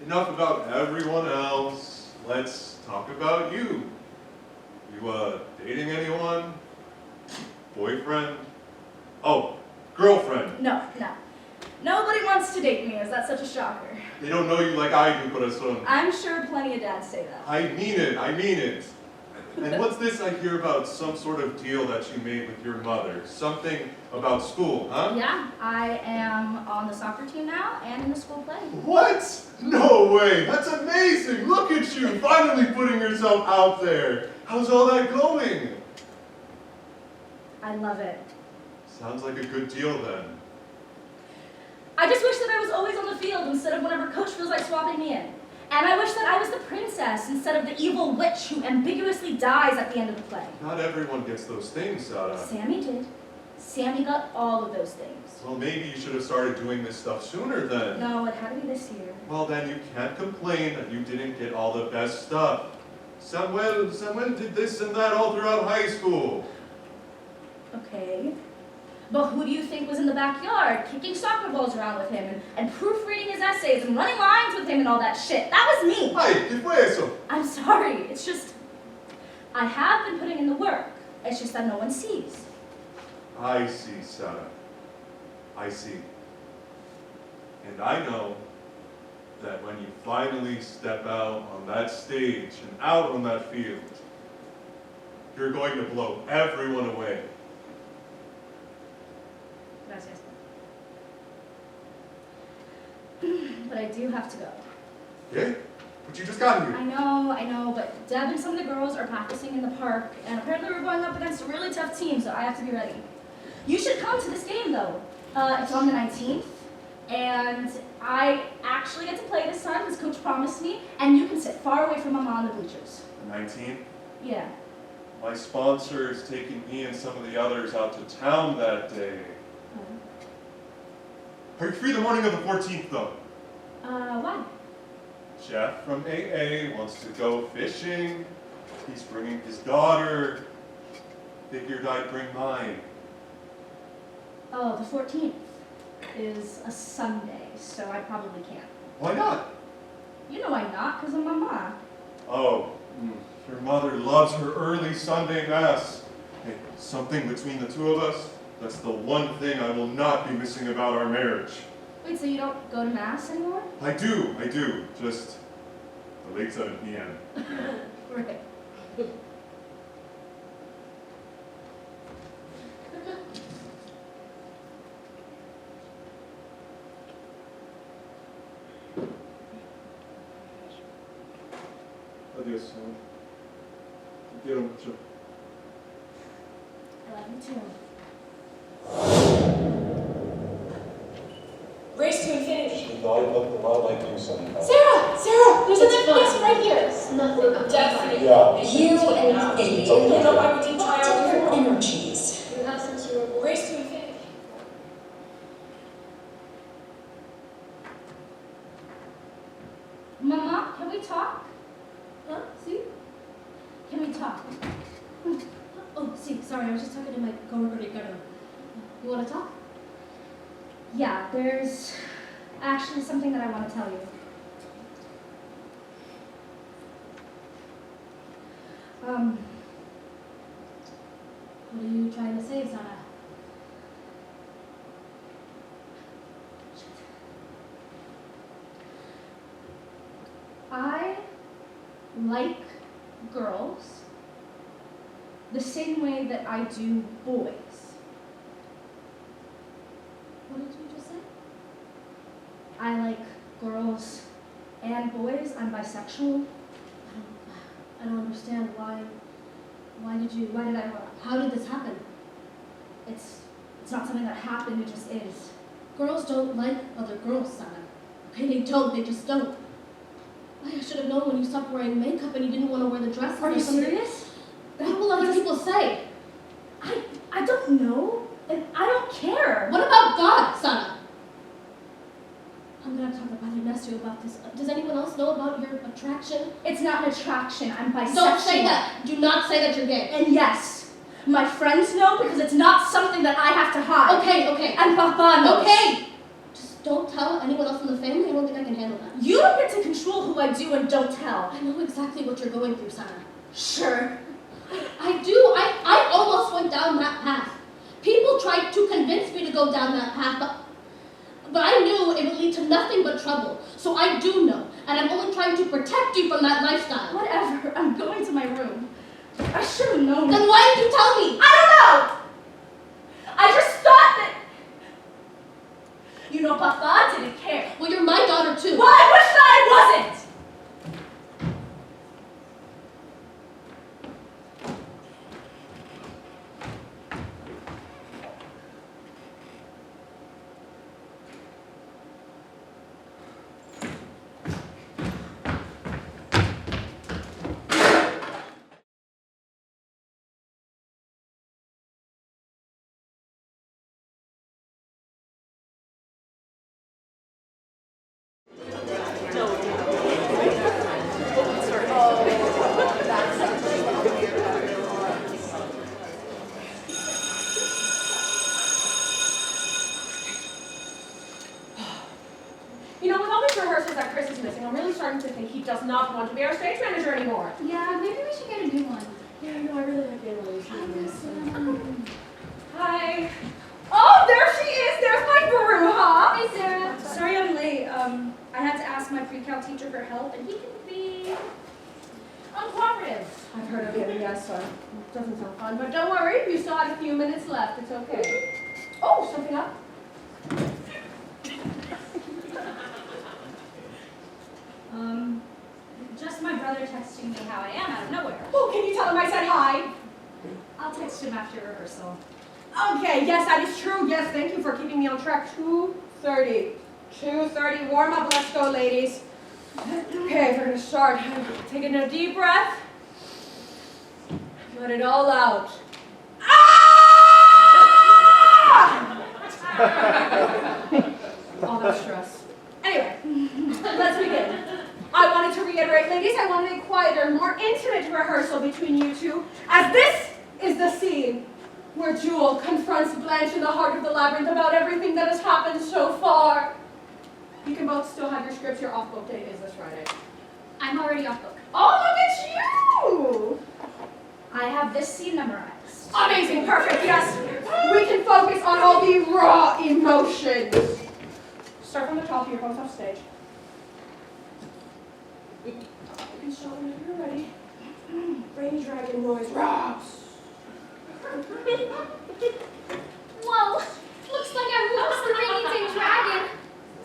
Enough about everyone else. Let's talk about you. You, dating anyone? Boyfriend? Oh, girlfriend. No. Nobody wants to date me. Is that such a shocker? They don't know you like I do, but I'm sure plenty of dads say that. I mean it. And what's this I hear about some sort of deal that you made with your mother? Something about school, huh? Yeah, I am on the soccer team now and in the school play. What? No way! That's amazing! Look at you, finally putting yourself out there. How's all that going? I love it. Sounds like a good deal then. I just wish that I was always on the field instead of whenever coach feels like swapping me in. And I wish that I was the princess instead of the evil witch who ambiguously dies at the end of the play. Not everyone gets those things, Sarah. Sammy did. Sammy got all of those things. Well, maybe you should have started doing this stuff sooner then. No, it had to be this year. Well, then you can't complain that you didn't get all the best stuff. Samuel did this and that all throughout high school. Okay. But who do you think was in the backyard, kicking soccer balls around with him, and proofreading his essays, and running lines with him and all that shit? That was me! Ay, ¿qué fue eso? I'm sorry, it's just... I have been putting in the work. It's just that no one sees. I see, Sarah. I see. And I know that when you finally step out on that stage and out on that field, you're going to blow everyone away. Gracias. But I do have to go. Yeah? But you just got here. I know, but Deb and some of the girls are practicing in the park, and apparently we're going up against a really tough team, so I have to be ready. You should come to this game, though. It's on the 19th, and I actually get to play this time, as Coach promised me, and you can sit far away from Mama on the bleachers. The 19th? Yeah. My sponsor is taking me and some of the others out to town that day. Are you free the morning of the 14th, though? Why? Jeff from AA wants to go fishing. He's bringing his daughter. Figured I'd bring mine. Oh, the 14th is a Sunday, so I probably can't. Why not? You know why not, because of Mama. Oh, your mother loves her early Sunday Mass. Hey, something between the two of us, that's the one thing I will not be missing about our marriage. Wait, so you don't go to Mass anymore? I do. Just the late 7 p.m. Right. Adiós, amor. Te quiero mucho. I love you too. Race to infinity. She thought it looked a lot like you sometimes. Sarah, there's an FPS right here. It's nothing. I'm Definitely. Yeah. You and idiot. I don't know why we didn't try out Different before. energies. You have since you were born. Race to infinity. Mama, can we talk? Huh? See? Can we talk? Oh, see, sorry, I was just talking to my coworker Ricardo. You want to talk? Yeah, there's actually something that I want to tell you. What are you trying to say, Sarah? like girls the same way that I do boys. What did you just say? I like girls and boys. I'm bisexual. I don't understand why did I, how did this happen? It's not something that happened, it just is. Girls don't like other girls, Sana. Okay, they just don't. I should have known when you stopped wearing makeup and you didn't want to wear the dress. Are you serious? What will other people say? I don't know, and I don't care. What about God, Sana? I'm gonna talk to Pardey-Hernandez about this. Does anyone else know about your attraction? It's not an attraction, I'm bisexual. Don't say that. Do not say that you're gay. And yes, my friends know because it's not something that I have to hide. Okay. And Papa knows. Okay. Just don't tell anyone else in the family. I don't think I can handle that. You don't get to control who I do and don't tell. I know exactly what you're going through, Sana. Sure. I do. I almost went down that path. People tried to convince me to go down that path, but I knew it would lead to nothing but trouble. So I do know, and I'm only trying to protect you from that lifestyle. Whatever. I'm going to my room. I should have known. Then why didn't you tell me? I don't know! I just thought that... You know, Papa didn't care. Well, you're my daughter, too. Well, I wish that I wasn't! You know, with all these rehearsals that Chris is missing, I'm really starting to think he does not want to be our stage manager anymore. Yeah, maybe we should get a new one. Yeah, no, I really like being really Hi. Hi. Oh, there she is. There's my Baruha. Hey, Sarah. Sorry I'm late. I had to ask my pre-cal teacher for help, and he can be uncooperative. I've heard of him, yes, so it doesn't sound fun, but don't worry, you still have a few minutes left. It's okay. Oh, something up? Just my brother texting me how I am out of nowhere. Oh, can you tell him I said hi? I'll text him after rehearsal. Okay, yes, that is true. Yes, thank you for keeping me on track. 2:30. 2:30, warm up, let's go, ladies. Okay, we're gonna start. Taking a deep breath. Let it all out. All that stress. Anyway, let's begin. I wanted to reiterate, ladies, I wanted a quieter, more intimate rehearsal between you two, as this is the scene where Jewel confronts Blanche in the heart of the labyrinth about everything that has happened so far. You can both still have your scripts. Your off-book date is this Friday. I'm already off book. Oh, look at you! I have this scene memorized. Amazing, perfect, yes. We can focus on all the raw emotions. Start from the top, you're both off stage. You can show whenever you're ready. Rain dragon noise rocks. Whoa, looks like I lost the rainy day dragon.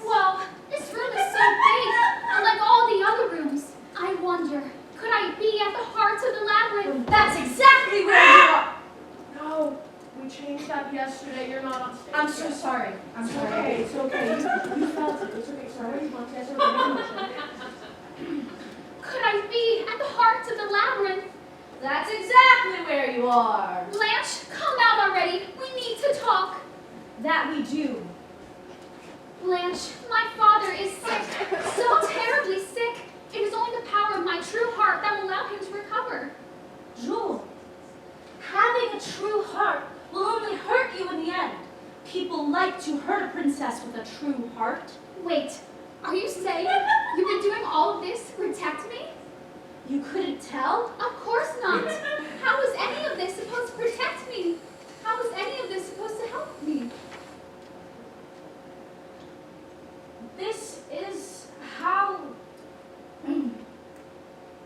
Whoa, this room is so big, unlike all the other rooms. I wonder, could I be at the heart of the labyrinth? That's exactly where you are. No, we changed that yesterday. You're not on stage. I'm so sorry. I'm It's sorry. okay, it's okay. You felt it. It's okay. Sorry, Marquez. Could I be at the heart of the labyrinth? That's exactly where you are. Blanche, come out already. We need to talk. That we do. Blanche, my father is sick, so terribly sick. It is only the power of my true heart that will allow him to recover. Jewel, having a true heart will only hurt you in the end. People like to hurt a princess with a true heart. Wait, are you saying you've been doing all of this to protect me? You couldn't tell? Of course not. How is any of this supposed to protect me? How is any of this supposed to help me? This is how...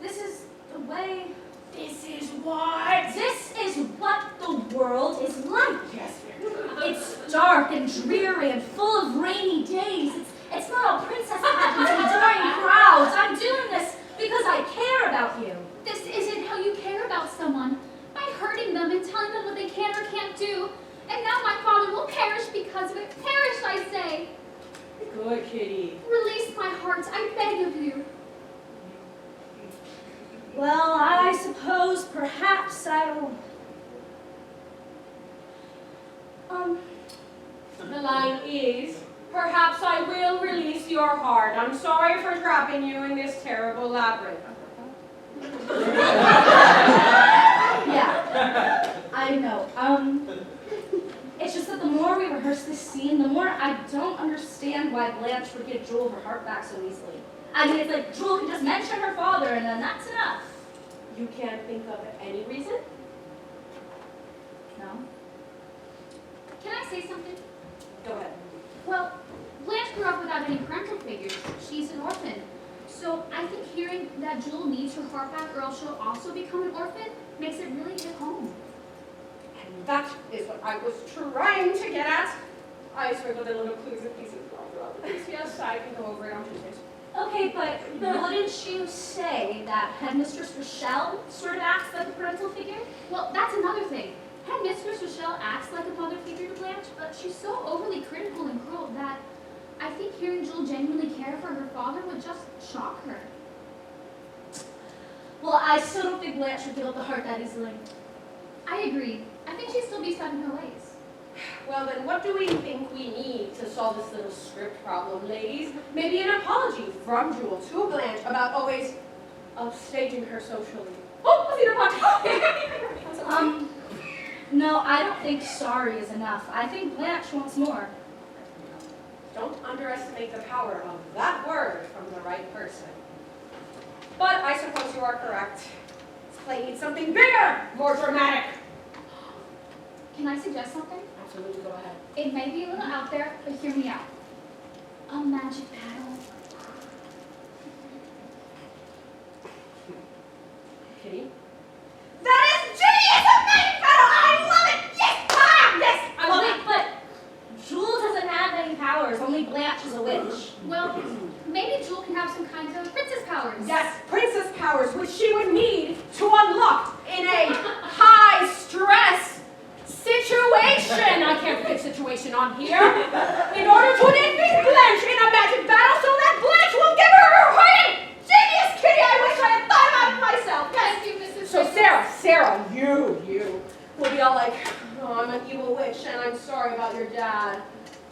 This is dark and dreary and full of rainy days. It's not a princess pageant during crowds. I'm doing this because I care about you. This isn't how you care about someone, by hurting them and telling them what they can or can't do. And now my father will perish because of it. Perish, I say. Good, kitty. Release my heart, I beg of you. Well, I suppose perhaps I'll... The line is, perhaps I will release your heart. I'm sorry for trapping you in this terrible labyrinth. Yeah, I know. It's just that the more we rehearse this scene, the more I don't understand why Blanche would give Jewel her heart back so easily. I mean, it's like Jewel can just mention her father and then that's enough. You can't think of any reason? No? Can I say something? Go ahead. Well, Blanche grew up without any parental figures. She's an orphan. So I think hearing that Jewel needs her heart back or else she'll also become an orphan makes it really hit home. And that is what I was trying to get at. I scribbled in little clues and pieces all throughout the piece. Yes, I can go over it on Tuesdays. Okay, but wouldn't you say that Headmistress Rochelle sort of acts like a parental figure? Well, that's another thing. Headmistress Rochelle acts like a mother figure to Blanche, but she's so overly critical and cruel that I think hearing Jewel genuinely care for her father would just shock her. Well, I still don't think Blanche would give up the heart that easily. I agree. I think she'd still be stuck in her ways. Well, then what do we think we need to solve this little script problem, ladies? Maybe an apology from Jewel to Blanche about always upstaging her socially. Oh, a theater punch! No, I don't think sorry is enough. I think Blanche wants more. Don't underestimate the power of that word from the right person. But I suppose you are correct. This play needs something bigger, more dramatic. Can I suggest something? Absolutely, go ahead. It may be a little out there, but hear me out. A magic battle. Kitty? That is genius! A magic battle! I love it! Yes! Ah! Yes! I love it! But Jewel doesn't have any powers. Only Blanche is a witch. Well, maybe Jewel can have some kind of princess powers. Yes, princess powers, which she would need to unlock in a high-stress situation. I can't put situation on here. In order to defeat Blanche in a magic battle so that Blanche will give her her heart. Genius, Kitty! I wish I had thought about it myself. Thank you, Mrs. So Sarah, you will be all like, oh, I'm an evil witch and I'm sorry about your dad,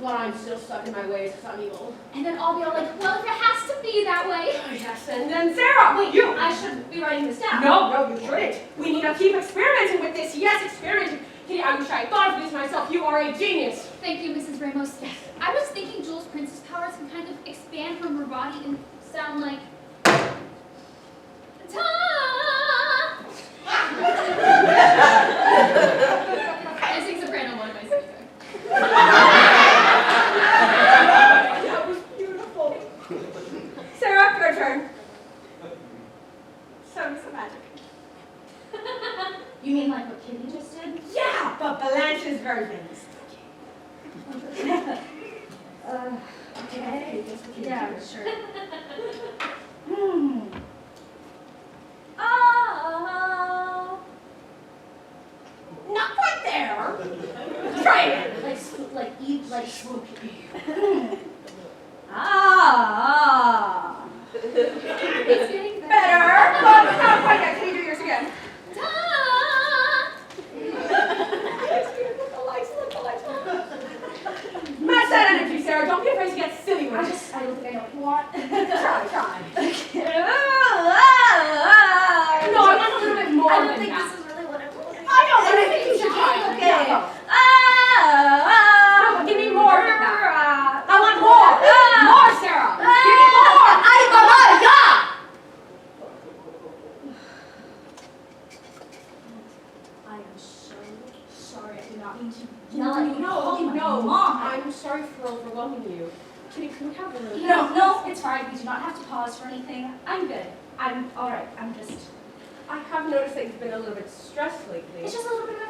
but I'm still stuck in my ways because I'm evil. And then I'll be all like, well, if it has to be that way. Oh, yes, and then Sarah, Wait, you. I should be writing this down. No, you shouldn't. We need to keep experimenting with this. Yes, experimenting. Kitty, I wish I had thought of this myself. You are a genius. Thank you, Mrs. Ramos. I was thinking Jewel's princess powers can kind of expand from her body and sound like ta! I sing soprano one of my singing. That was beautiful. Sarah, your turn. Show me some magic. You mean like what Kitty just did? Yeah, but Blanche's version. Okay. Yeah, sure. Not quite there. Try it. Like spooky. It's getting Better, but not quite yet. Can you do yours again? Match that energy, Sarah. Don't be afraid to get silly with it. I don't think I know what you want. Try. No, I want a little bit more I don't than think that. this is really what I want. I know, but I think you should try. Okay. Yeah, go. No, but give me more than that. I want more. More, Sarah. Give me more. I am so sorry. I did not mean to yell at you. No, Mom. I'm sorry for overwhelming you. Kitty, can we have a little? No, it's fine. We do not have to pause for anything. I'm good. I'm all right. I have noticed that you've been a little bit stressed lately. It's just a little bit of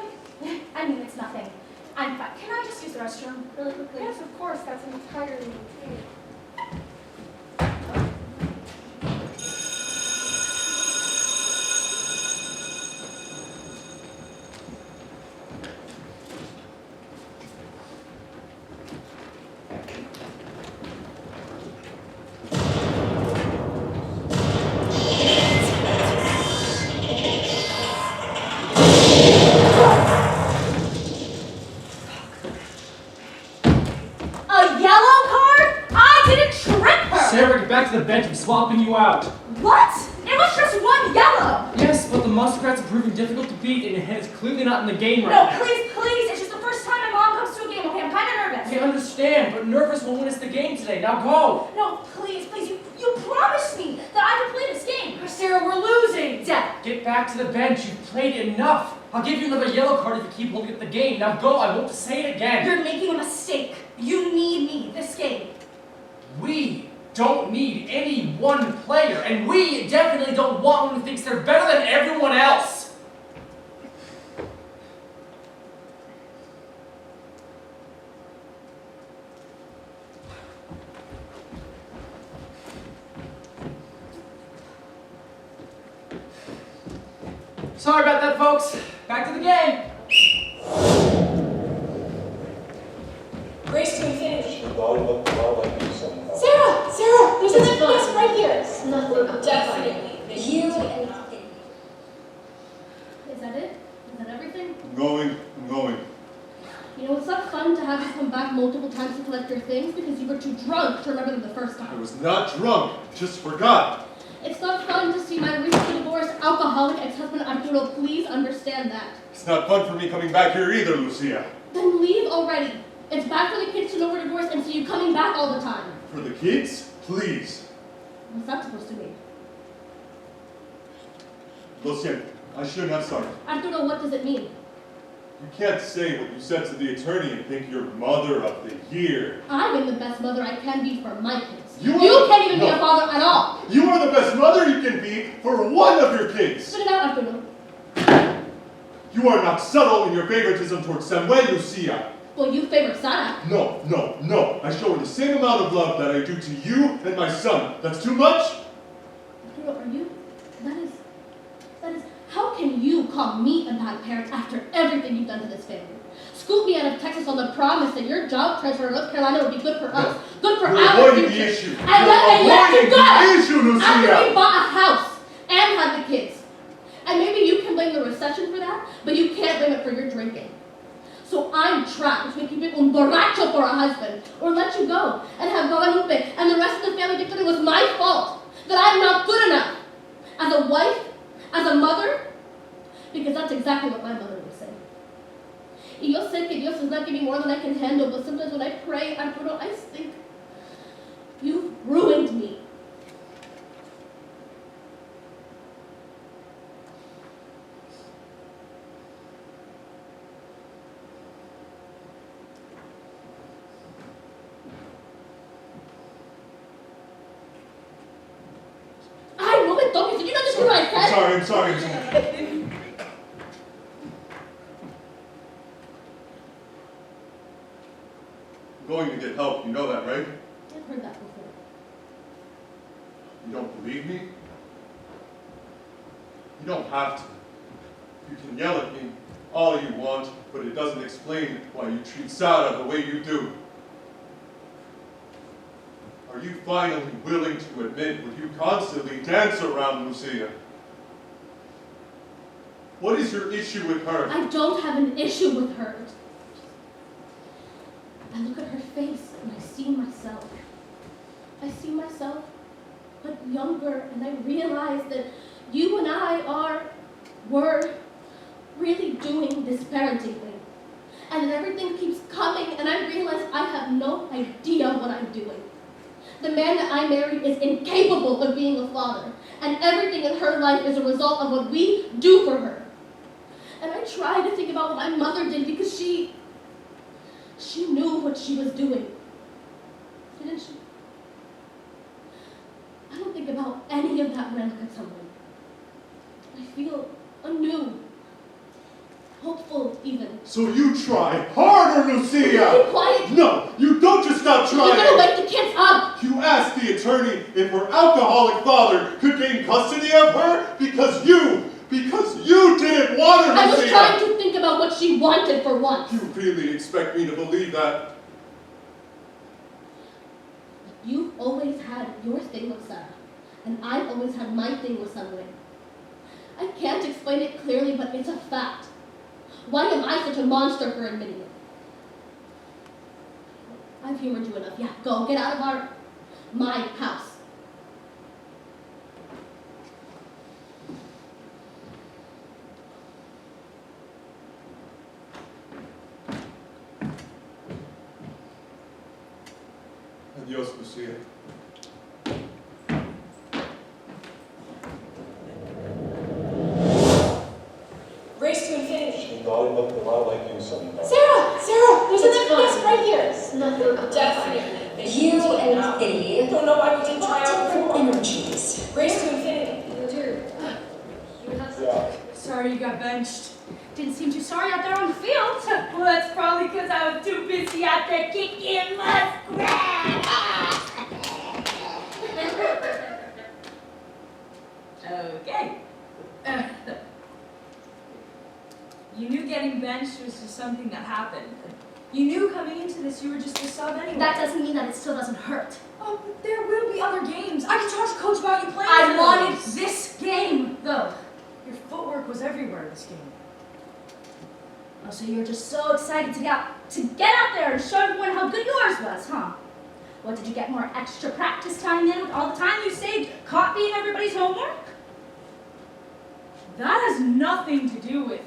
I mean, it's nothing. I'm fine. Can I just use the restroom really quickly? Yes, of course, that's entirely okay. Back to the bench, I'm swapping you out. What? It was just one yellow! Yes, but the Muskrats are proving difficult to beat, and your head is clearly not in the game right now. No, please, it's just the first time my mom comes to a game, okay? I'm kind of nervous. I understand, but nervous won't win us the game today. Now go! No, please, you promised me that I would play this game. Sarah, we're losing. Dad. Get back to the bench, you've played enough. I'll give you another yellow card if you keep looking at the game. Now go, I won't say it again. You're making a mistake. You need me this game. We don't need any one player, and we definitely don't want one who thinks they're better than everyone else. Sorry about that, folks. Back to the game. Race to infinity. The volleyball like you somehow. Sarah, there's an empty desk right here. It's nothing. Definitely. You and nothing. Is that it? Is that everything? I'm going. You know, it's not fun to have you come back multiple times to collect your things because you were too drunk to remember them the first I time. was not drunk, just forgot. It's not fun to see my recently divorced alcoholic ex-husband Arturo. Please understand that. It's not fun for me coming back here either, Lucia. Then leave already. It's bad for the kids to know we're divorced and see you coming back all the time. For the kids, please. What's that supposed to mean? Lo siento, I shouldn't have started. Arturo, what does it mean? You can't say what you said to the attorney and think you're mother of the year. I am the best mother I can be for my kids. You can't even be a father at all. You are the best mother you can be for one of your kids. Spit it out, Arturo. You are not subtle in your favoritism towards Samuel, Lucia. Well, you favor Sarah. No. I show her the same amount of love that I do to you and my son. That's too much? Arturo, are you? That is, how can you call me a bad parent after everything you've done to this family? Scoop me out of Texas on the promise that your job transfer to North Carolina would be good for us, good for You're our avoiding future. the issue. And You're let you avoiding go! the issue, Lucia! After we bought a house and had the kids. And maybe you can blame the recession for that, but you can't blame it for your drinking. So I'm trapped between keeping un borracho for a husband or let you go and have Guadalupe and the rest of the family think that it was my fault, that I'm not good enough as a wife, as a mother, because that's exactly what my mother would say. Y yo sé que Dios is not giving more than I can handle, but sometimes when I pray, Arturo, I think you've ruined me. Ay, no me toques. Did you not just hear what I said? I'm sorry. I'm going to get help, you know that, right? I've heard that before. You don't believe me? You don't have to. You can yell at me all you want, but it doesn't explain why you treat Sarah the way you do. Are you finally willing to admit what you constantly dance around, Lucia? What is your issue with her? I don't have an issue with her. I look at her face and I see myself. I see myself, but younger, and I realize that you and I were really doing this parenting thing. And then everything keeps coming, and I realize I have no idea what I'm doing. The man that I married is incapable of being a father, and everything in her life is a result of what we do for her. And I try to think about what my mother did because she knew what she was doing. Didn't she? I don't think about any of that when I look at someone. I feel anew, hopeful even. So you try harder, Lucia! Be quiet! No, you don't just stop You're trying! gonna wake the kids up! You asked the attorney if her alcoholic father could gain custody of her because you didn't want her, Lucia! I was trying to think about what she wanted for once. You really expect me to believe that? You've always had your thing with Sarah, and I've always had my thing with Sunway. I can't explain it clearly, but it's a fact. Why am I such a monster for admitting it? I've humored you enough. Yeah, go. Get out of my house. Adios, Lucia. Race to infinity. She thought he looked a lot like you sometimes. Sarah, there's an FPS right here. It's nothing but Definitely. You and Hilary Don't know why we didn't try out different before. energies. Race to infinity. Yeah. Sorry you got benched. Didn't seem too sorry out there on the field. Well, that's probably because I was too busy out there kicking muskrat. Okay. You knew getting benched was just something that happened. You knew coming into this you were just a sub anyway. That doesn't mean that it still doesn't hurt. Oh, but there will be other games. I can talk to Coach about you playing. I for wanted those. this game, though. Your footwork was everywhere this game. Oh, so you're just so excited to get out there and show everyone how good yours was, huh? What, did you get more extra practice time in with all the time you saved copying everybody's homework? That has nothing to do with...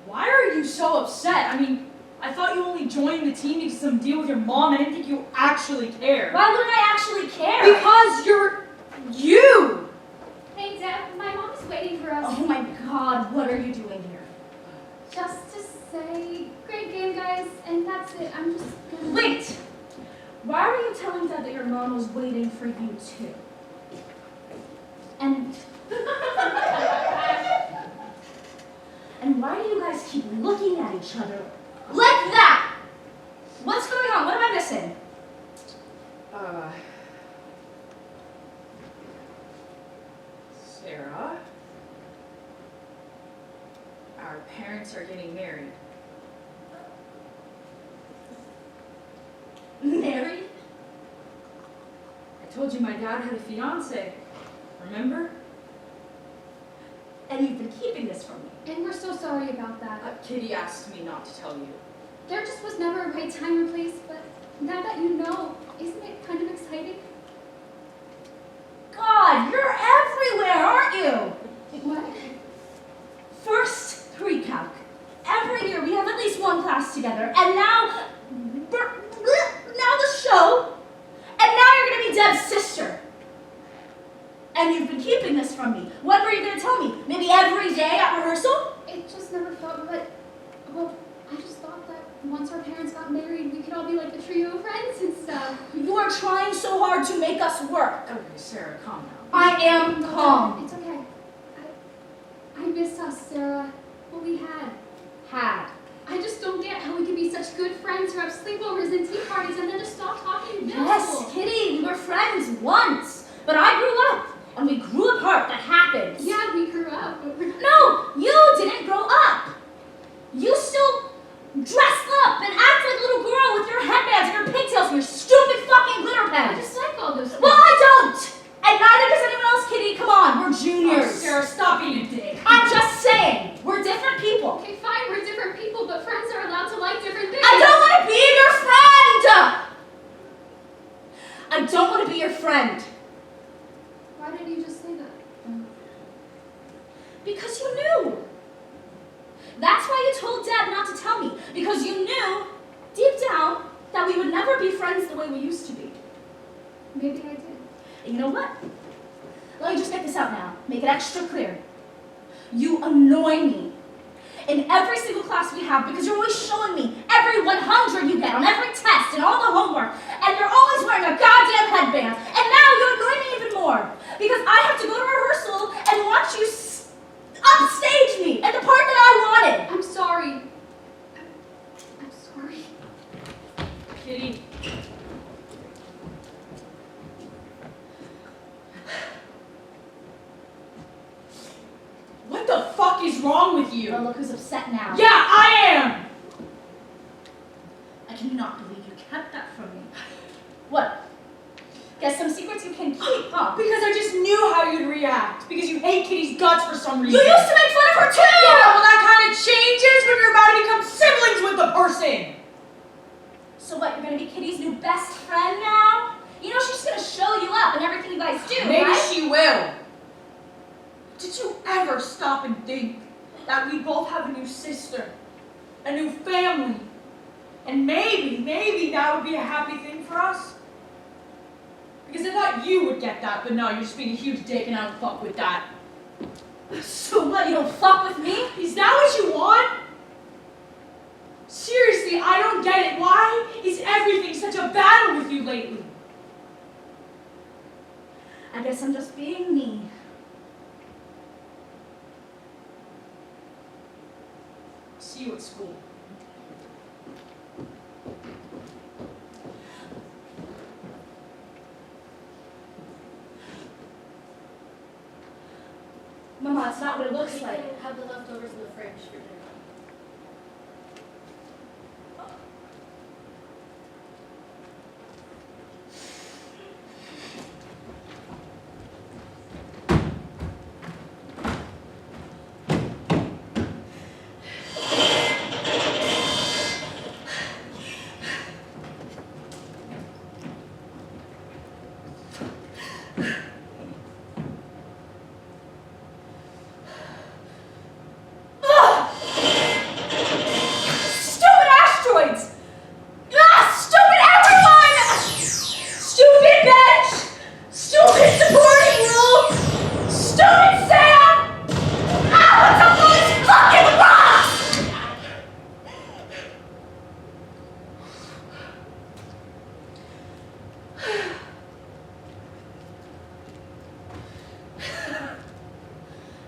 Why are you so upset? I mean, I thought you only joined the team because of some deal with your mom. I didn't think you actually cared. Why wouldn't I actually care? Because you're... you! Hey, Deb, my mom's waiting for us. Oh my God, what are you doing here? Just to say, great game, guys, and that's it. I'm just gonna... Wait! Why were you telling Dad that your mom was waiting for you too? And... and why do you guys keep looking at each other like that? What's going on? What am I missing? Sarah? Our parents are getting married. Married? I told you my dad had a fiance. Remember? And you've been keeping this from me. And we're so sorry about that. Kitty asked me not to tell you. There just was never a right time or place, but now that you know, isn't it kind of exciting? God, you're everywhere, aren't you? What? First, pre-calc. Every year we have at least one class together, and now the show, and now you're gonna be Deb's sister. And you've been keeping this from me. When were you gonna tell me? Maybe every day at rehearsal? It just never felt right. Well, I just thought that once our parents got married, we could all be like a trio of friends and stuff. You are trying so hard to make us work. Okay, Sarah, calm down. I am calm. It's okay. I miss us, Sarah. What we had. I just don't get how we can be such good friends who have sleepovers and tea parties and then just stop talking in middle school. Yes, Kitty, we were friends once. But I grew up, and we grew apart. That happens. Yeah, we grew up, but we're... No, you didn't grow up. You still dress up and act like a little girl with your headbands and your pigtails and your stupid fucking glitter I pens. just like all those things. Well, I don't. And neither does anyone else, Kitty. Come on, we're juniors. Oh, Sarah, stop being a dick. I'm just saying, we're different people. Okay, fine, we're different people, but friends are allowed to like different things. I don't want to be your friend. I don't want to be your friend. Why did you just say that? Because you knew. That's why you told Dad not to tell me. Because you knew, deep down, that we would never be friends the way we used to be. Maybe I did. And you know what? Let me just get this out now. Make it extra clear. You annoy me in every single class we have because you're always showing me every 100 you get on every test and all the homework, and you're always wearing a goddamn headband. And now you annoy me even more because I have to go to rehearsal and watch you upstage me in the part that I wanted. wrong with you? Well, look who's upset now. Yeah, I am! I cannot believe you kept that from me. What? Guess some secrets you can keep, huh? Because I just knew how you'd react. Because you hate Kitty's guts for some reason. You used to make fun of her too! Yeah, well that kind of changes when you're about to become siblings with the person. So what, you're gonna be Kitty's new best friend now? You know she's gonna show you up in everything you guys do, Maybe right? she will. Did you ever stop and think that we both have a new sister, a new family, and maybe that would be a happy thing for us? Because I thought you would get that, but no, you're just being a huge dick and I don't fuck with that. So what, you don't fuck with me? Is that what you want? Seriously, I don't get it. Why is everything such a battle with you lately? I guess I'm just being me. See you at school. Mama, that's not what it looks You like. can have the leftovers in the fridge for dinner.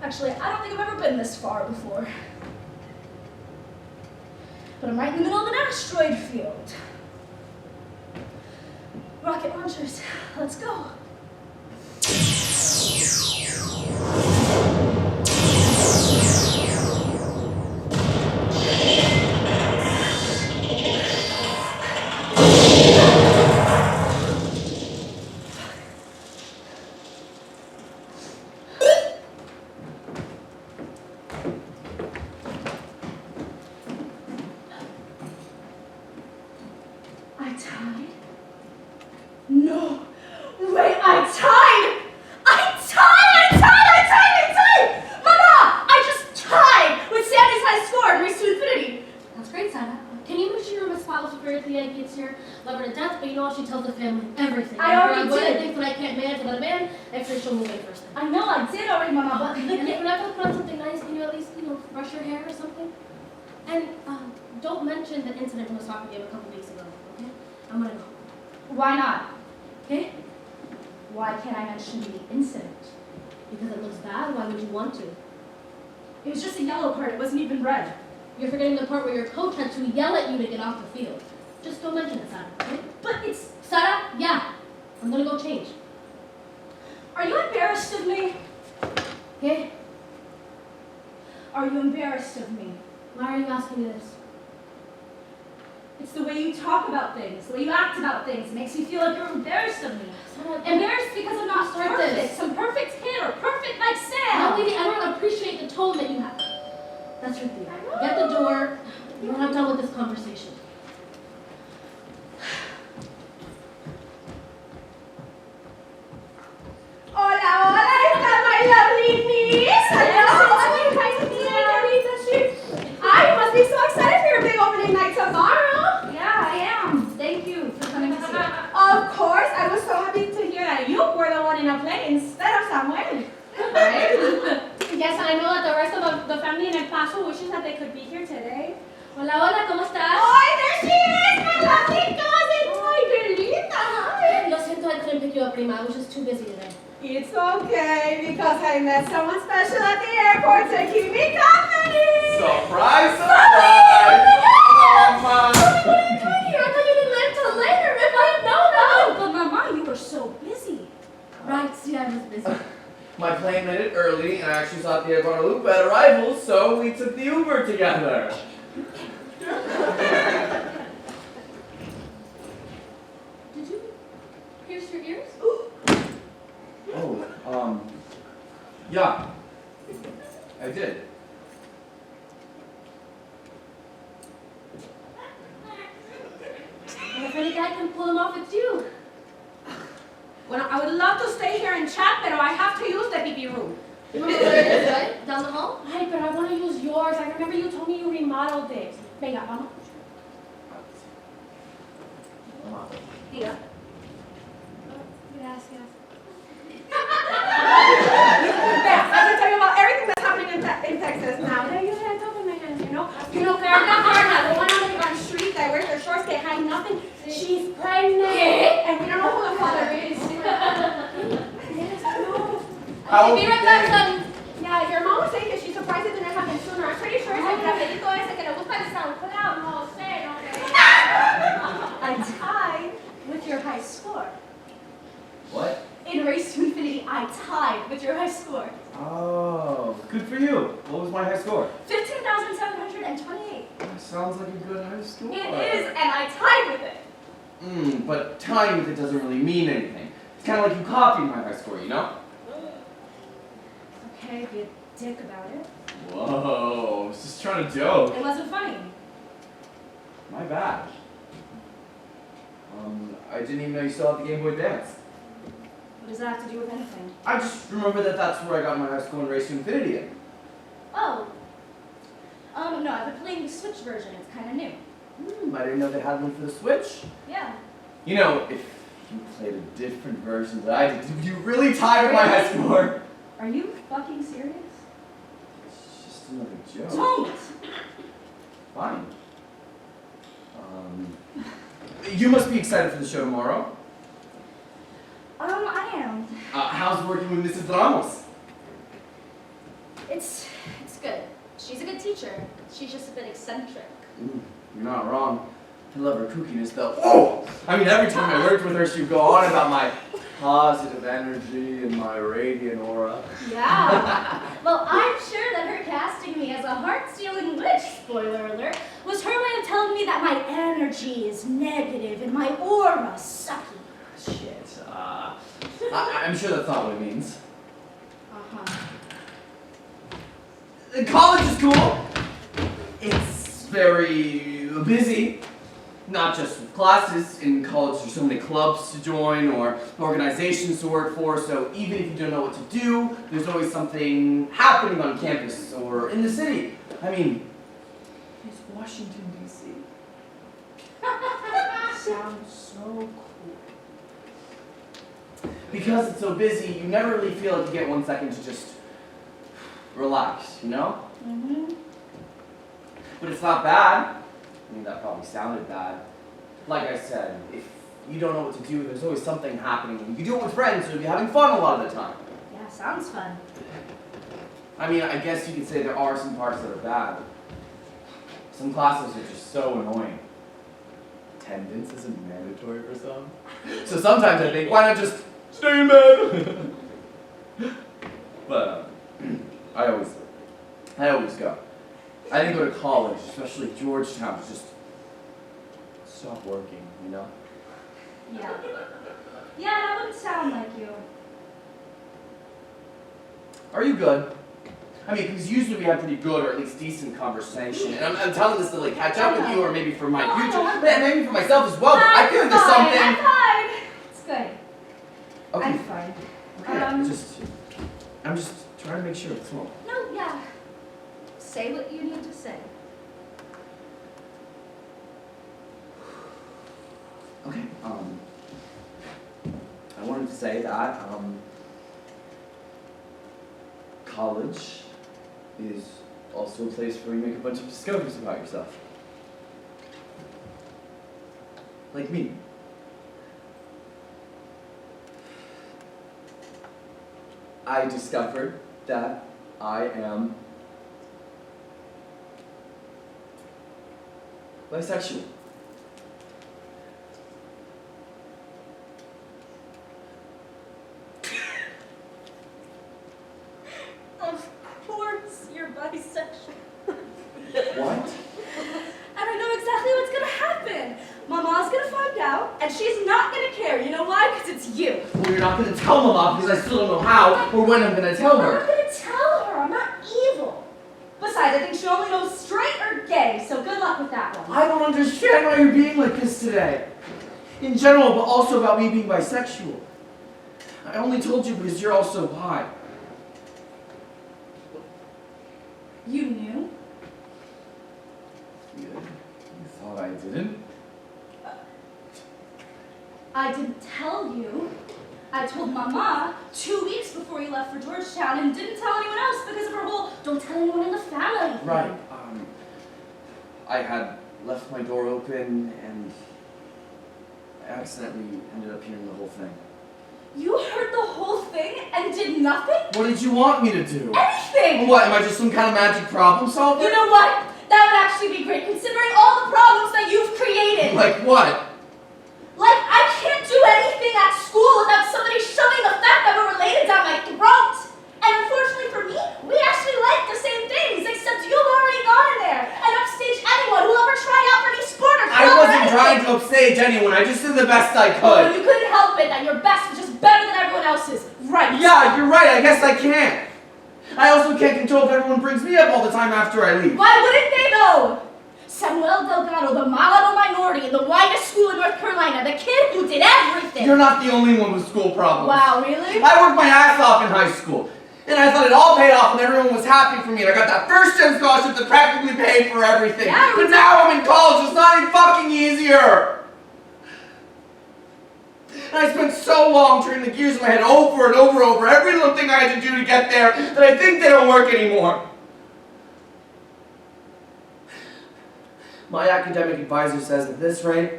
Actually, I don't think I've ever been this far before. But I'm right in the middle of an asteroid field. Rocket launchers, let's go. I tied? No. Wait, I tied! Mama! I just tied with Sandy's high score and race to infinity. That's great, Sarah. Can you make sure you're responsible for if the Yankee kids here? Love her to death, but you know what? She tells the family everything. I already When I did. think that I can't manage without a man, I'm sure she'll move in first. I know I did already, Mama, but And if we're not going to put on something nice, can you at least, brush your hair or something? And don't mention the incident in the soccer game a couple weeks ago, okay? I'm gonna go. why not? Okay? Why can't I mention the incident? Because it looks bad. Why would you want to? It was just a yellow card, it wasn't even red. You're forgetting the part where your coach had to yell at you to get off the field. Just don't mention it, Sarah, okay? But it's... Sarah, yeah. I'm gonna go change. Are you embarrassed of me? Okay? Are you embarrassed of me? Why are you asking me this? It's the way you talk about things, the way you act about things. It makes me feel like you're embarrassed of me. Sarah, Embarrassed because I'm not Start perfect. this. Some perfect kid or perfect like No, Sam. lady, I don't appreciate the tone that you have. That's your thing. Get the door. We're not done with this conversation. Hola, hola, está my lovely niece. Hello, nice to meet you. I must be so excited for your big opening night tomorrow. Yeah, I am. Thank you for coming to see me. Of course, I was so happy to hear that you were the one in a play instead of Samuel. Right? Yes, I know that the rest of the family in El Paso wishes that they could be here today. Hola, hola, ¿cómo estás? Oh, there she is, my lovely cousin. Ay, Berlita, hi. Lo siento, I couldn't pick you up, Prima. I was just too busy today. It's okay, because I met someone special at the airport to keep me company. Surprise, surprise! Mama! What are you doing here? I thought you didn't land till later. If I had known that. But Mama, you were so busy. Right, see, I was busy. My plane landed early, and I actually saw Diego Guadalupe had a rifle, so we took the Uber together. Did you pierce your ears? Oh, yeah. I did. I'm afraid I can pull them off with you. Well, I would love to stay here and chat, but I have to use the PP room. You remember where it is, right? Down the hall? Ay, but I want to use yours. I remember you told me you remodeled it. Venga, vamos. Diga. Gracias. Vea, I can tell you about everything that's happening in Texas now. There you had top of my hands, you know? You know, Carla, the one on the street that wears her shorts that hide nothing, she's pregnant. And we don't know who the father is. Yes, I know. I'll Be right back, son. Yeah, your mom was saying that she's surprised it didn't happen sooner. I'm pretty sure it's el rapidito ese que le gusta el SoundCloud. No sé, no sé. I tied with your high score. What? In Race to Infinity, I tied with your high score. Oh, good for you. What was my high score? 15,728. That sounds like a good high score. It is, and I tied with it. But tying with it doesn't really mean anything. It's kind of like you copied my high score, you know? Okay, be a dick about it. Whoa, I was just trying to joke. It wasn't funny. My bad. I didn't even know you still had the Game Boy Advance. What does that have to do with anything? I just remember that that's where I got my high score in Race to Infinity in. Oh. No, I've been playing the Switch version. It's kind of new. I didn't know they had one for the Switch. Yeah. You know, if you played a different version that I did you really tie with my high score? Are you fucking serious? It's just another joke. Don't! Fine. You must be excited for the show tomorrow. I am. How's working with Mrs. Ramos? It's good. She's a good teacher. She's just a bit eccentric. You're not wrong. I love her kookiness though. Whoa! I mean, every time I worked with her, she'd go on about my positive energy and my radiant aura. Yeah. Well, I'm sure that her casting me as a heart-stealing witch, spoiler alert, was her way of telling me that my energy is negative and my aura sucky. Shit. I'm sure that's not what it means. Uh-huh. College is cool. It's very busy. Not just with classes. In college, there's so many clubs to join or organizations to work for, so even if you don't know what to do, there's always something happening on campus or in the city. I mean, it's Washington, D.C. Sounds so cool. Because it's so busy, you never really feel like you get 1 second to just relax, you know? Mm-hmm. But it's not bad. I mean, that probably sounded bad. Like I said, if you don't know what to do, there's always something happening. You can do it with friends, so you'll be having fun a lot of the time. Yeah, sounds fun. I mean, I guess you could say there are some parts that are bad. Some classes are just so annoying. Attendance isn't mandatory for some. So sometimes I think, why not just stay in bed? But I always go. I think go to college, especially Georgetown, is just stop working, you know? Yeah. Yeah, that would sound like you. Are you good? I mean, because usually we have pretty good or at least decent conversation. And I'm telling this to like catch up with you or maybe for my future. Maybe for myself as well, but I feel like there's something. I'm fine. It's good. Okay. I'm fine. Okay, I'm just trying to make sure it's all. No, yeah. Say what you need to say. Okay, I wanted to say that, college is also a place where you make a bunch of discoveries about yourself. Like me. I discovered that I am bisexual. Of course bisexual. What? And I know exactly what's gonna happen. Mama's gonna find out, and she's not gonna care. You know why? Because it's you. Well, you're not gonna tell Mama because I still don't know how or when I'm gonna tell I'm her. not gonna tell her. I'm not evil. Besides, I think she only knows straight or gay, so good luck with that one. I don't understand why you're being like this today. In general, but also about me being bisexual. I only told you because you're also bi. You knew? You thought I didn't? I didn't tell you. I told Mama 2 weeks before you left for Georgetown and didn't tell anyone else because of her whole don't tell anyone in the family thing. Right. I had left my door open and I accidentally ended up hearing the whole thing. You heard the whole thing and did nothing? What did you want me to do? Anything! What, am I just some kind of magic problem solver? You know what? That would actually be great considering all the problems that you've created. Like what? Like, I can't do anything at school without somebody shoving the fact that we're related down my throat. And unfortunately for me, we actually like the same things, except you've already gone in there and upstaged anyone who'll ever try out for any sport or club I wasn't or anything. trying to upstage anyone, I just did the best I Oh, could. you couldn't help it that your best was just better than everyone else's. Right. Yeah, you're right, I guess I can't. I also can't control if everyone brings me up all the time after I leave. Why wouldn't they though? Samuel Delgado, the mulatto minority in the whitest school in North Carolina, the kid who did everything. You're not the only one with school problems. Wow, really? I worked my ass off in high school. And I thought it all paid off and everyone was happy for me. And I got that first-gen scholarship that practically paid for everything. Yeah, but now I'm in college, it's not any fucking easier. And I spent so long turning the gears in my head over and over every little thing I had to do to get there that I think they don't work anymore. My academic advisor says at this rate,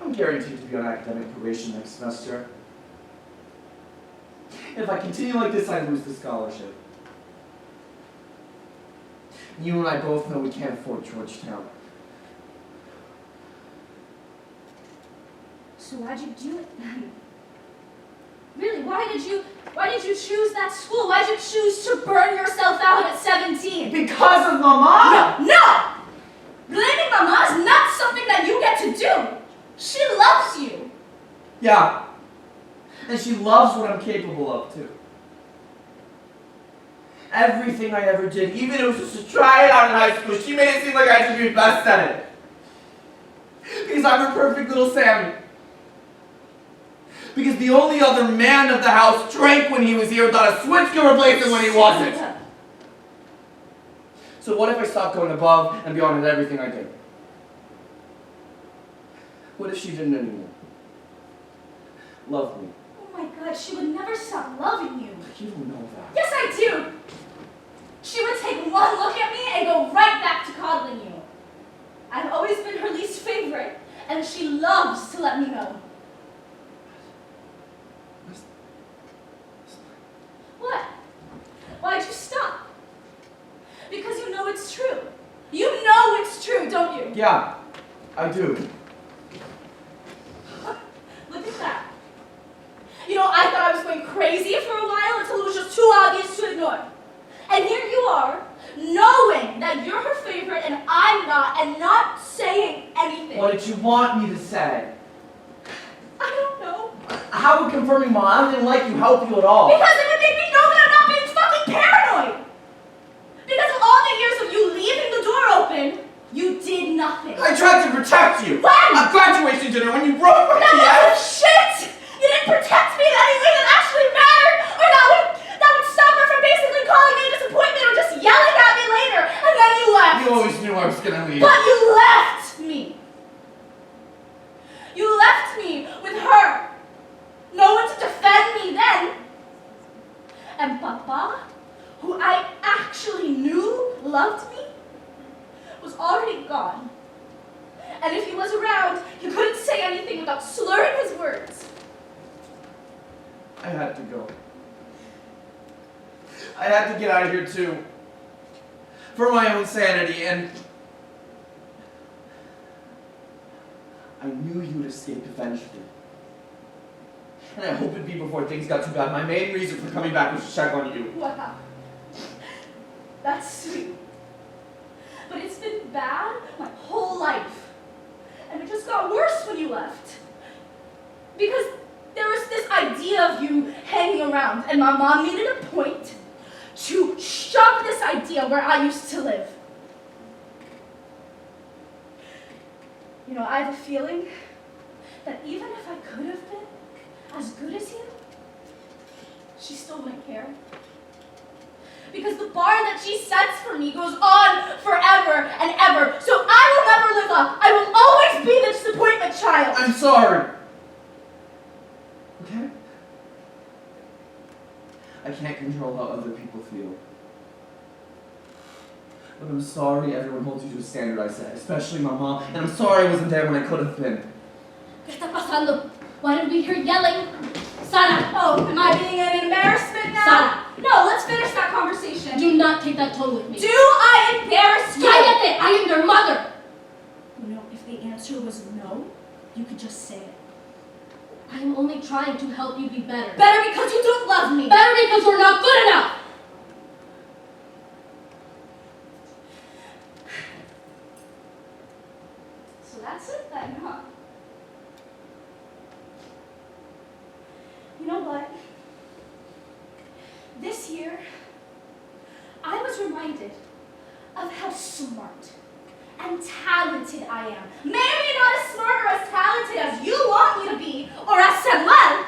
I'm guaranteed to be on academic probation next semester. If I continue like this, I lose the scholarship. You and I both know we can't afford Georgetown. So why'd you do it then? Really, why did you choose that school? Why'd you choose to burn yourself out at 17? Because of Mama! No! Blaming Mama is not something that you get to do. She loves you. Yeah. And she loves what I'm capable of, too. Everything I ever did, even if it was just to try it out in high school, she made it seem like I had to be best at it. Because I'm her perfect little Sammy. Because the only other man of the house drank when he was here without a switch to replace him when he wasn't. So what if I stopped going above and beyond in everything I did? What if she didn't anymore? Love me. Oh my God, she would never stop loving you. You don't know that. Yes, I do. She would take one look at me and go right back to coddling you. I've always been her least favorite, and she loves to let me know. What? Why'd you stop? Because you know it's true. You know it's true, don't you? Yeah, I do. Look at that. You know, I thought I was going crazy for a while until it was just too obvious to ignore. And here you are, knowing that you're her favorite and I'm not, and not saying anything. What did you want me to say? I don't know. How would confirming Mom didn't like you help you at all? Because it would make me know that I'm not being fucking paranoid. Because of all the years of you leaving the door open, you did nothing. I tried to protect you. When? At graduation dinner when you broke my That wasn't shit! You didn't protect me in any way that actually mattered, or that would stop her from basically calling me a disappointment or just yelling at me later, and then you left. You always knew I was gonna leave. But you left me. You left me with her. No one to defend me then. And Papa, who I actually knew loved me, was already gone. And if he was around, he couldn't say anything without slurring his words. I had to go. I had to get out of here too. For my own sanity, and I knew you would escape eventually. And I hope it'd be before things got too bad. My main reason for coming back was to check on you. Wow. That's sweet. But it's been bad my whole life. And it just got worse when you left. Because there was this idea of you hanging around, and my mom made it a point to shove this idea where I used to live. You know, I have a feeling that even if I could have been as good as you, she still wouldn't care. Because the bar that she sets for me goes on forever and ever. So I will never live up. I will always be the disappointment child. I'm sorry. Okay? I can't control how other people feel. But I'm sorry everyone holds you to a standard I set, especially my mom. And I'm sorry I wasn't there when I could have been. ¿Qué está pasando? Why did we hear yelling? Sara! Oh, am I being an embarrassment now? Sara! No, let's finish that conversation. Do not take that tone with me. Do I embarrass you? Cállate! I am your mother! You know, if the answer was no, you could just say it. I am only trying to help you be better. Better because you don't love me. Better because you're not good enough! So that's it then, huh? You know what? This year, I was reminded of how smart and talented I am. Maybe not as smart or as talented as you want me to be, or as Samuel.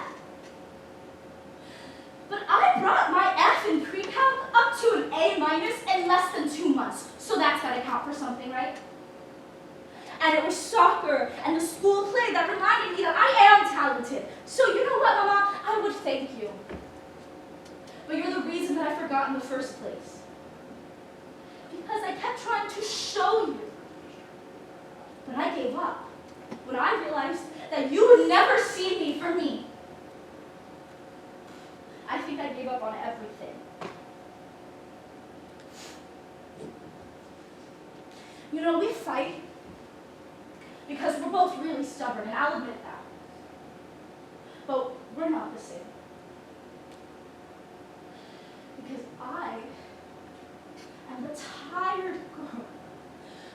But I brought my F in pre-calc up to an A- in less than 2 months. So that's gotta count for something, right? And it was soccer and the school play that reminded me that I am talented. So you know what, Mama? I would thank you. But you're the reason that I forgot in the first place. Because I kept trying to show you. But I gave up when I realized that you would never see me for me. I think I gave up on everything. You know, we fight because we're both really stubborn, and I'll admit that. But we're not the same. Because I am the tired girl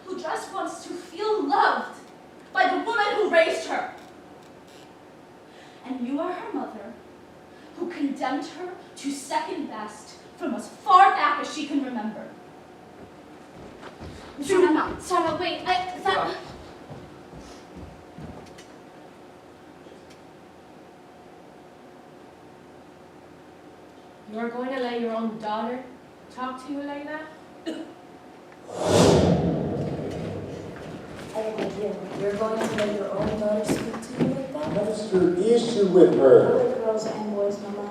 who just wants to feel loved by the woman who raised her. And you are her mother, who condemned her to second best from as far back as she can remember. Sara, wait, You are going to let your own daughter talk to you like that? I have an idea. You're going to let your own daughter speak to you like that? What's your issue with her? I like girls and boys, Mama.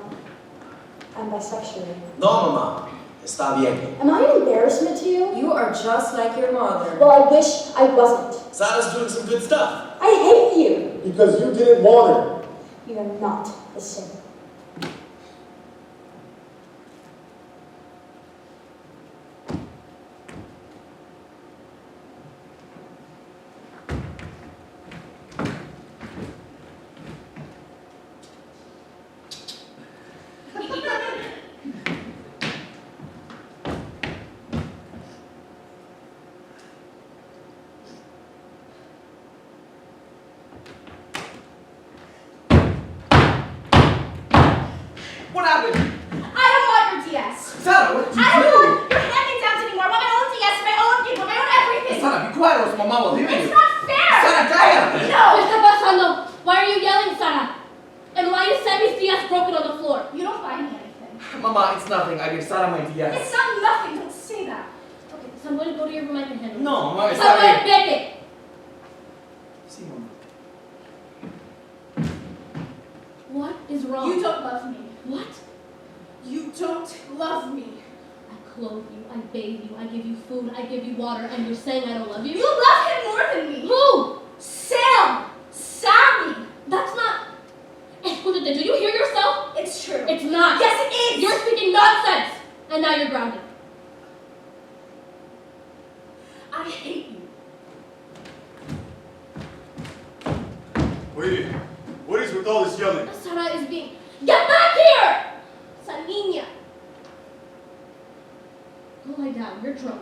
I'm bisexual. No, Mama. Está bien. Am I an embarrassment to you? You are just like your mother. Well, I wish I wasn't. Sara's doing some good stuff. I hate you. Because you didn't want her. You are not the same. What happened? I don't want your DS. Sara, what did you do? I don't want your hand-me-downs anymore. I want my own DS, my own people, my own everything. Sara, be quiet or else mamá will leave you. It's not fair. Sara, cállate. No. ¿Qué está pasando? Why are you yelling, Sara? And why is Sammy's DS broken on the floor? You don't buy me anything. Mama, it's nothing. I gave Sara my DS. It's not nothing. Don't say that. Okay, Samuel, go to your room. I can handle it. No, Mama, está Samuel, bien. vete! Sí, Mama. What is wrong? You don't love me. What? You don't love me. I clothe you, I bathe you, I give you food, I give you water, and you're saying I don't love you? You love him more than me. Who? Sam. Sammy. That's not... Escúchate, do you hear yourself? It's true. It's not. Yes, it is. You're speaking nonsense. And now you're grounded. I hate you. Wait, what is with all this yelling? Sara is being... Get back here! Esa niña. Go lie down. You're drunk.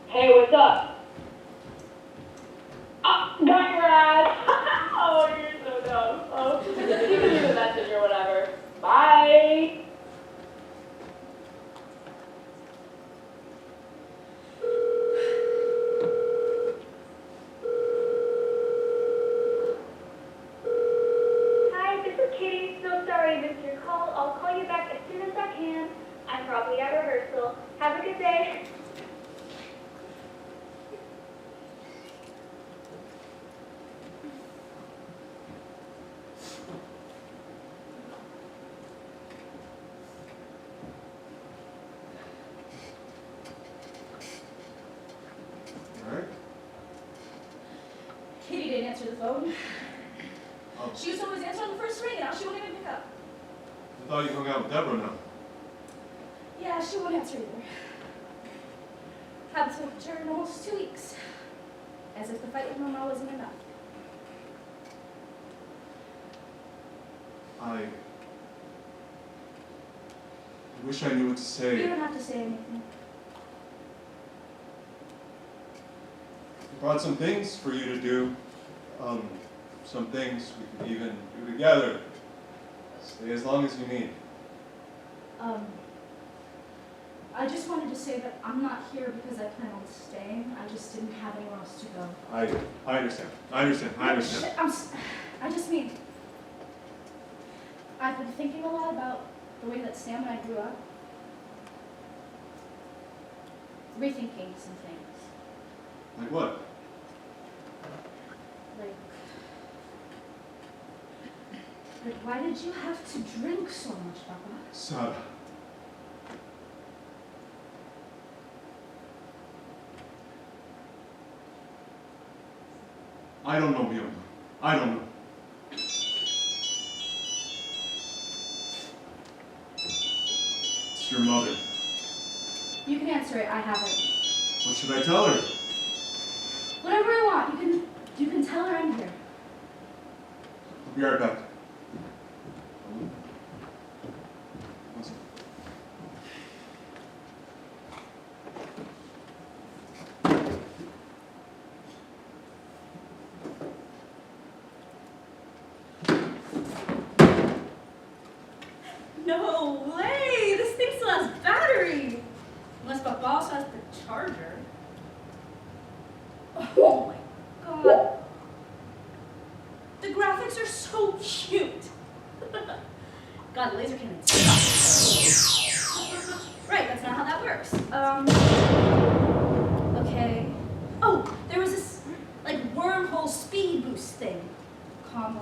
Hey, what's up? Got your ass. Oh, you're so dumb. Oh, you can leave a message or whatever. Bye. Hi, this is Kitty. So sorry I missed your call. I'll call you back as soon as I can. I'm probably at rehearsal. Have a good day. Alright. Katie didn't answer the phone. Oh. She used to always answer on the first ring, and now she won't even pick up. I thought you hung out with Deborah now. Yeah, she won't answer either. Haven't spoken to her in almost 2 weeks. As if the fight with Mama wasn't enough. I wish I knew what to say. You don't have to say anything. I brought some things for you to do. Some things we could even do together. Stay as long as you need. I just wanted to say that I'm not here because I plan on staying. I just didn't have anywhere else to go. I understand. I understand. I just mean, I've been thinking a lot about the way that Sam and I grew up. Rethinking some things. Like what? Like, why did you have to drink so much, Papa? Sarah. I don't know, Viola. I don't know. It's your mother. You can answer it, I haven't. What should I tell her? Whatever I want, you can tell her I'm here. I'll be right back. No way! This thing still has battery! Unless Papa also has the charger. Oh my god. The graphics are so cute. God, laser cannons. Right, that's not how that works. Okay. Oh, there was this, like, wormhole speed boost thing. Comma.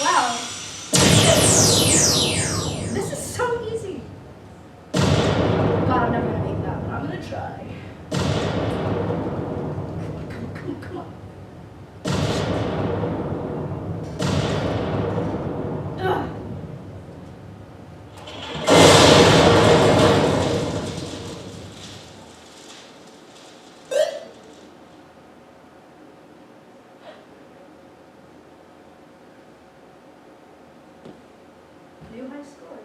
Wow. This is so easy. God, I'm never gonna make that, but I'm gonna try. Come on. Ugh. New high score.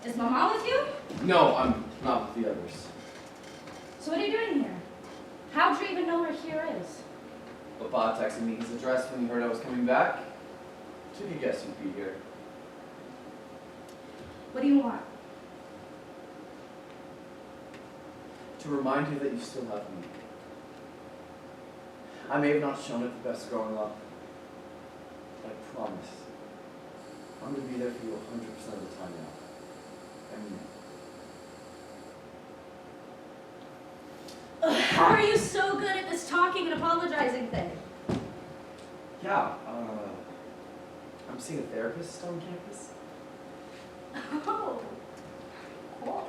Is Mama with you? No, I'm not with the others. So what are you doing here? How'd you even know where here is? Papa texted me his address when he heard I was coming back. Took a guess you'd be here. What do you want? To remind you that you still love me. I may have not shown it the best growing up, but I promise I'm going to be there for you 100% of the time now. I mean it. How are you so good at this talking and apologizing thing? Yeah, I'm seeing a therapist on campus. Oh, cool.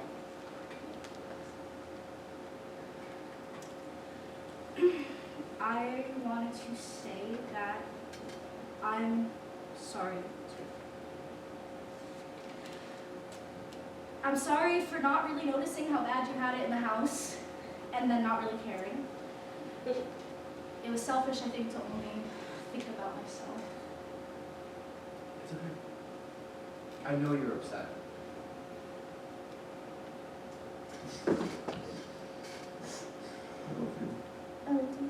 I wanted to say that I'm sorry. I'm sorry for not really noticing how bad you had it in the house and then not really caring. It was selfish, I think, to only think about myself. It's okay. I know you're upset. I love you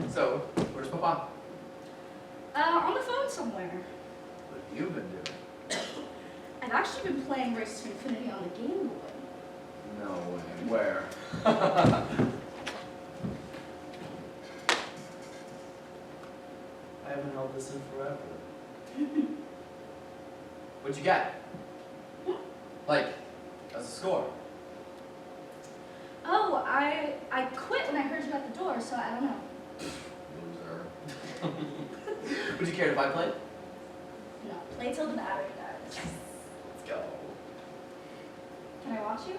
too. So, where's Papa? On the phone somewhere. What have you been doing? I've actually been playing Race to Infinity on the Game Boy. No way. Where? I haven't held this in forever. What'd you get? Like, as a score? Oh, I quit when I heard you at the door, so I don't know. Loser. Would you care if I played? No, play till the battery dies. Let's go. Can I watch you?